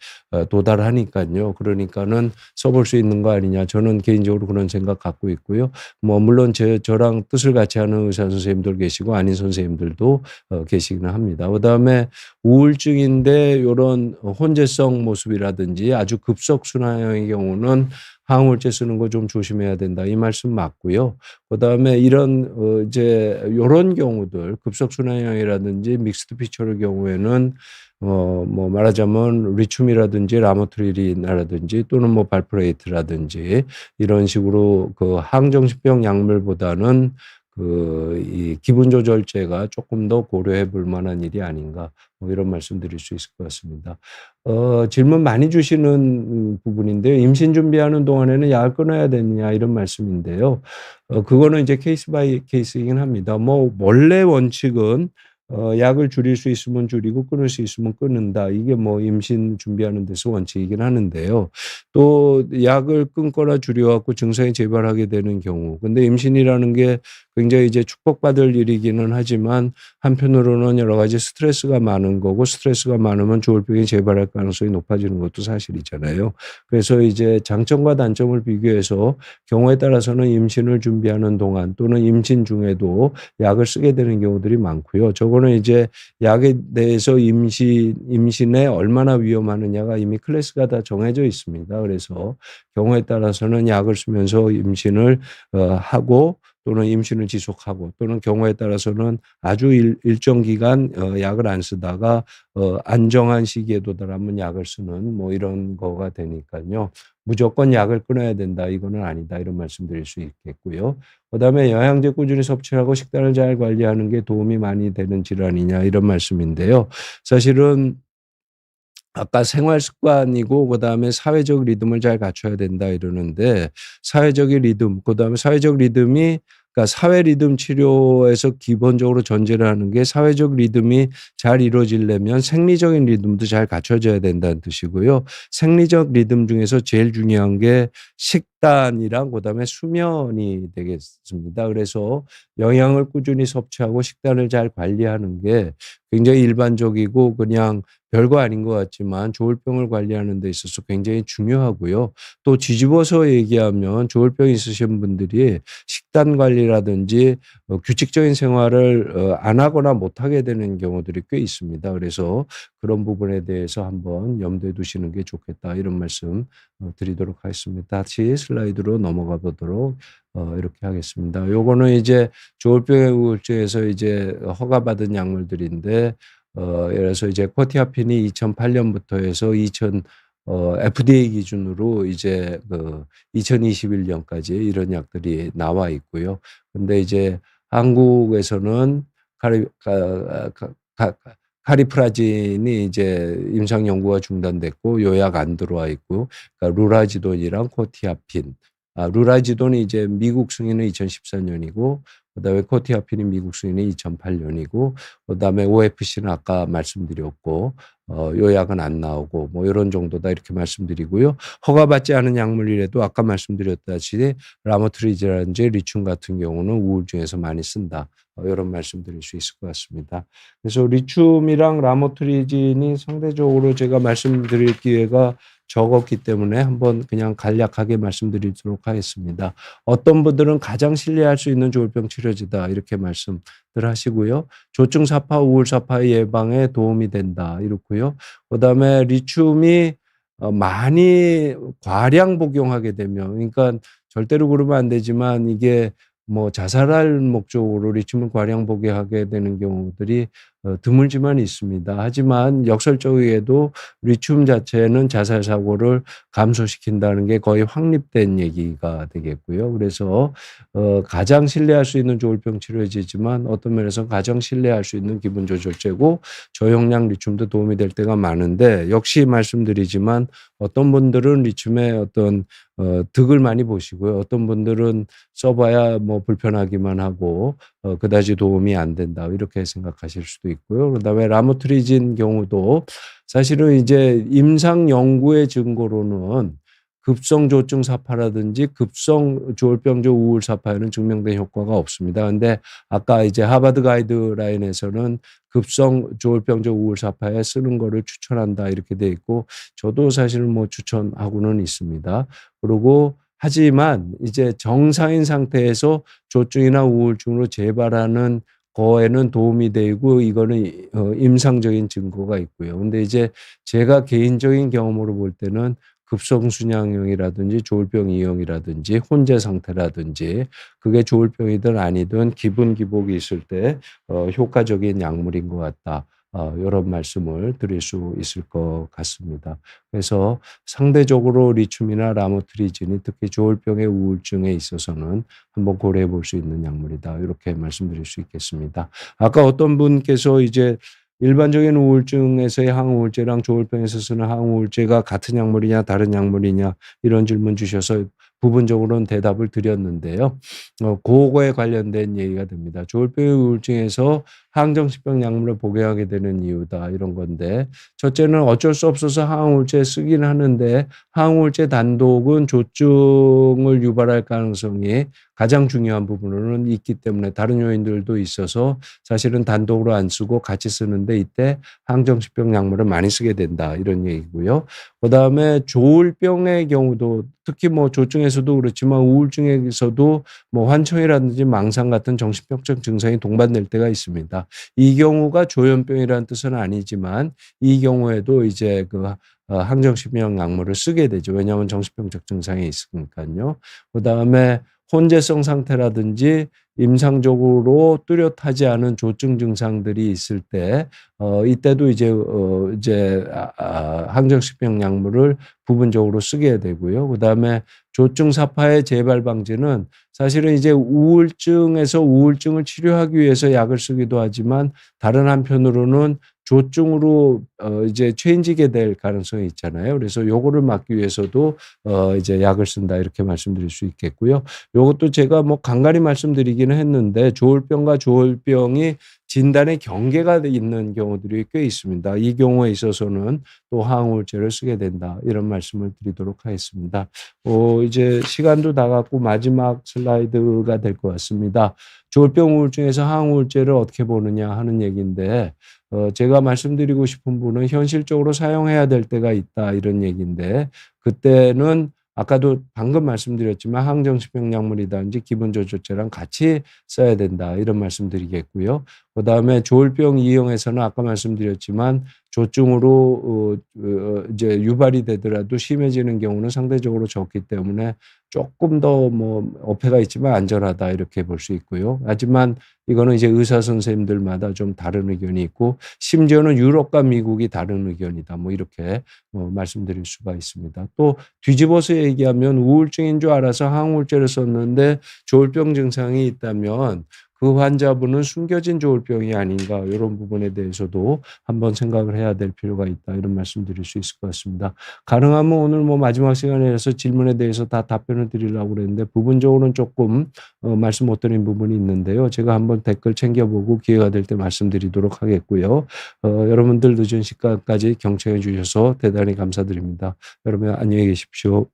도달하니깐요. 그러니까는 써볼 수 있는 거 아니냐. 저는 개인적으로 그런 생각 갖고 있고요. 뭐 물론 저랑 뜻을 같이 하는 의사 선생님들 계시고 아닌 선생님들도 계시기는 합니다. 그다음에 우울증인데 요런 혼재성 모습이라든지 아주 급속순환형의 경우는 항우울제 쓰는 거 좀 조심해야 된다. 이 말씀 맞고요. 그다음에 이런 이제 요런 경우들 급속순환형이라든지 믹스드 피처의 경우에는 뭐 말하자면 리튬이라든지 라모트릴이라든지 또는 뭐 발프레이트라든지 이런 식으로 그 항정신병 약물보다는 이 기분 조절제가 조금 더 고려해 볼 만한 일이 아닌가 뭐 이런 말씀 드릴 수 있을 것 같습니다. 질문 많이 주시는 부분인데요. 임신 준비하는 동안에는 약을 끊어야 되느냐 이런 말씀인데요. 그거는 이제 케이스 바이 케이스이긴 합니다. 뭐 원래 원칙은 약을 줄일 수 있으면 줄이고 끊을 수 있으면 끊는다. 이게 뭐 임신 준비하는 데서 원칙이긴 하는데요. 또 약을 끊거나 줄여 갖고 증상이 재발하게 되는 경우 근데 임신이라는 게 굉장히 이제 축복받을 일이기는 하지만 한편으로는 여러 가지 스트레스가 많은 거고 스트레스가 많으면 조울병이 재발할 가능성이 높아지는 것도 사실이잖아요. 그래서 이제 장점과 단점을 비교해서 경우에 따라서는 임신을 준비하는 동안 또는 임신 중에도 약을 쓰게 되는 경우들이 많고요. 저거는 이제 약에 대해서 임신에 얼마나 위험하느냐가 이미 클래스가 다 정해져 있습니다. 그래서 경우에 따라서는 약을 쓰면서 임신을 하고 또는 임신을 지속하고 또는 경우에 따라서는 아주 일정 기간 약을 안 쓰다가 안정한 시기에 도달하면 약을 쓰는 뭐 이런 거가 되니까요. 무조건 약을 끊어야 된다. 이거는 아니다. 이런 말씀드릴 수 있겠고요. 그다음에 영양제 꾸준히 섭취하고 식단을 잘 관리하는 게 도움이 많이 되는 질환이냐 이런 말씀인데요. 사실은 아까 생활 습관이고 그다음에 사회적 리듬을 잘 갖춰야 된다 이러는데 사회적인 리듬 그다음에 사회적 리듬이 그러니까 사회 리듬 치료에서 기본적으로 전제를 하는 게 사회적 리듬이 잘 이루어지려면 생리적인 리듬도 잘 갖춰져야 된다는 뜻이고요. 생리적 리듬 중에서 제일 중요한 게 식단이랑 그다음에 수면이 되겠습니다. 그래서 영양을 꾸준히 섭취하고 식단을 잘 관리하는 게 굉장히 일반적이고 그냥 별거 아닌 것 같지만 조울병을 관리하는 데 있어서 굉장히 중요하고요. 또 뒤집어서 얘기하면 조울병 있으신 분들이 식단 관리라든지 규칙적인 생활을 안 하거나 못 하게 되는 경우들이 꽤 있습니다. 그래서 그런 부분에 대해서 한번 염두에 두시는 게 좋겠다 이런 말씀 드리도록 하겠습니다. 다시 슬라이드로 넘어가 보도록 이렇게 하겠습니다. 요거는 이제 조울병의 우울증에서 이제 허가받은 약물들인데 예를 들어서 이제 쿼티아핀이 2008년부터 해서 FDA 기준으로 이제 2021년까지 이런 약들이 나와 있고요. 근데 이제 한국에서는 카리프라진이 이제 임상 연구가 중단됐고 요 약 안 들어와 있고 그러니까 루라지돈이랑 쿼티아핀 루라지도는 이제 미국 승인은 2014년이고 그다음에 코티아핀이 미국 승인은 2008년이고 그다음에 OFC는 아까 말씀드렸고 요 약은 안 나오고 뭐 요런 정도다 이렇게 말씀드리고요. 허가받지 않은 약물이라도 아까 말씀드렸다시피 라모트리지라든지 리튬 같은 경우는 우울증에서 많이 쓴다. 요런 말씀드릴 수 있을 것 같습니다. 그래서 리튬이랑 라모트리진이 상대적으로 제가 말씀드릴 기회가 적었기 때문에 한번 그냥 간략하게 말씀드리도록 하겠습니다. 어떤 분들은 가장 신뢰할 수 있는 조울병 치료제다 이렇게 말씀들 하시고요. 조증사파, 우울사파 예방에 도움이 된다 이렇고요. 그다음에 리튬이 많이 과량 복용하게 되면 그러니까 절대로 그러면 안 되지만 이게 뭐 자살할 목적으로 리튬을 과량 복용하게 되는 경우들이 드물지만 있습니다. 하지만 역설적이게도 리튬 자체는 자살 사고를 감소시킨다는 게 거의 확립된 얘기가 되겠고요. 그래서 가장 신뢰할 수 있는 조울병 치료제지만 어떤 면에서 가장 신뢰할 수 있는 기분 조절제고 저용량 리튬도 도움이 될 때가 많은데 역시 말씀드리지만 어떤 분들은 리튬의 어떤 득을 많이 보시고요. 어떤 분들은 써봐야 뭐 불편하기만 하고 그다지 도움이 안 된다 이렇게 생각하실 수도 있고요. 그다음에 라모트리진 경우도 사실은 이제 임상 연구의 증거로는 급성 조증 사파라든지 급성 조울병적 우울 사파에는 증명된 효과가 없습니다. 근데 아까 이제 하버드 가이드라인에서는 급성 조울병적 우울 사파에 쓰는 거를 추천한다 이렇게 돼 있고 저도 사실은 뭐 추천하고는 있습니다. 그리고 하지만 이제 정상인 상태에서 조증이나 우울증으로 재발하는 거에는 도움이 되고 이거는 임상적인 증거가 있고요. 근데 이제 제가 개인적인 경험으로 볼 때는 급성순양형이라든지 조울병 2형이라든지 혼재 상태라든지 그게 조울병이든 아니든 기분 기복이 있을 때 효과적인 약물인 것 같다. 이런 말씀을 드릴 수 있을 것 같습니다. 그래서 상대적으로 리튬이나 라모트리진이 특히 조울병의 우울증에 있어서는 한번 고려해 볼 수 있는 약물이다. 이렇게 말씀드릴 수 있겠습니다. 아까 어떤 분께서 이제 일반적인 우울증에서의 항우울제랑 조울병에서 쓰는 항우울제가 같은 약물이냐 다른 약물이냐 이런 질문 주셔서 부분적으로는 대답을 드렸는데요. 그거에 관련된 얘기가 됩니다. 조울병의 우울증에서 항정신병 약물을 복용하게 되는 이유다 이런 건데 첫째는 어쩔 수 없어서 항우울제 쓰긴 하는데 항우울제 단독은 조증을 유발할 가능성이 가장 중요한 부분으로는 있기 때문에 다른 요인들도 있어서 사실은 단독으로 안 쓰고 같이 쓰는데 이때 항정신병 약물을 많이 쓰게 된다 이런 얘기고요. 그다음에 조울병의 경우도 특히 뭐 조증에서도 그렇지만 우울증에서도 뭐 환청이라든지 망상 같은 정신병적 증상이 동반될 때가 있습니다. 이 경우가 조현병이라는 뜻은 아니지만 이 경우에도 이제 그 항정신병 약물을 쓰게 되죠. 왜냐하면 정신병적 증상이 있으니까요. 그다음에 혼재성 상태라든지 임상적으로 뚜렷하지 않은 조증 증상들이 있을 때 이때도 이제 항정신병 약물을 부분적으로 쓰게 되고요. 그다음에 조증 사파의 재발 방지는 사실은 이제 우울증에서 우울증을 치료하기 위해서 약을 쓰기도 하지만 다른 한편으로는 조증으로 이제 처해지게 될 가능성이 있잖아요. 그래서 요거를 막기 위해서도 이제 약을 쓴다 이렇게 말씀드릴 수 있겠고요. 요것도 제가 뭐 간간히 말씀드리기는 했는데 조울병과 조울병이 진단의 경계가 있는 경우들이 꽤 있습니다. 이 경우에 있어서는 또 항우울제를 쓰게 된다. 이런 말씀을 드리도록 하겠습니다. 이제 시간도 다 갔고 마지막 슬라이드가 될 것 같습니다. 조울병 우울증에서 항우울제를 어떻게 보느냐 하는 얘기인데 제가 말씀드리고 싶은 부분은 현실적으로 사용해야 될 때가 있다 이런 얘기인데 그때는 아까도 방금 말씀드렸지만 항정신병 약물이라든지 기분조절제랑 같이 써야 된다 이런 말씀드리겠고요. 그다음에 조울병 2형에서는 아까 말씀드렸지만 조증으로 이제 유발이 되더라도 심해지는 경우는 상대적으로 적기 때문에 조금 더 뭐 어폐가 있지만 안전하다 이렇게 볼 수 있고요. 하지만 이거는 이제 의사 선생님들마다 좀 다른 의견이 있고 심지어는 유럽과 미국이 다른 의견이다. 뭐 이렇게 말씀드릴 수가 있습니다. 또 뒤집어서 얘기하면 우울증인 줄 알아서 항우울제를 썼는데 조울병 증상이 있다면 그 환자분은 숨겨진 조울병이 아닌가 이런 부분에 대해서도 한번 생각을 해야 될 필요가 있다 이런 말씀드릴 수 있을 것 같습니다. 가능하면 오늘 뭐 마지막 시간에서 질문에 대해서 다 답변을 드리려고 그랬는데 부분적으로는 조금 말씀 못 드린 부분이 있는데요. 제가 한번 댓글 챙겨보고 기회가 될 때 말씀드리도록 하겠고요. 여러분들 늦은 시간까지 경청해 주셔서 대단히 감사드립니다. 여러분 안녕히 계십시오.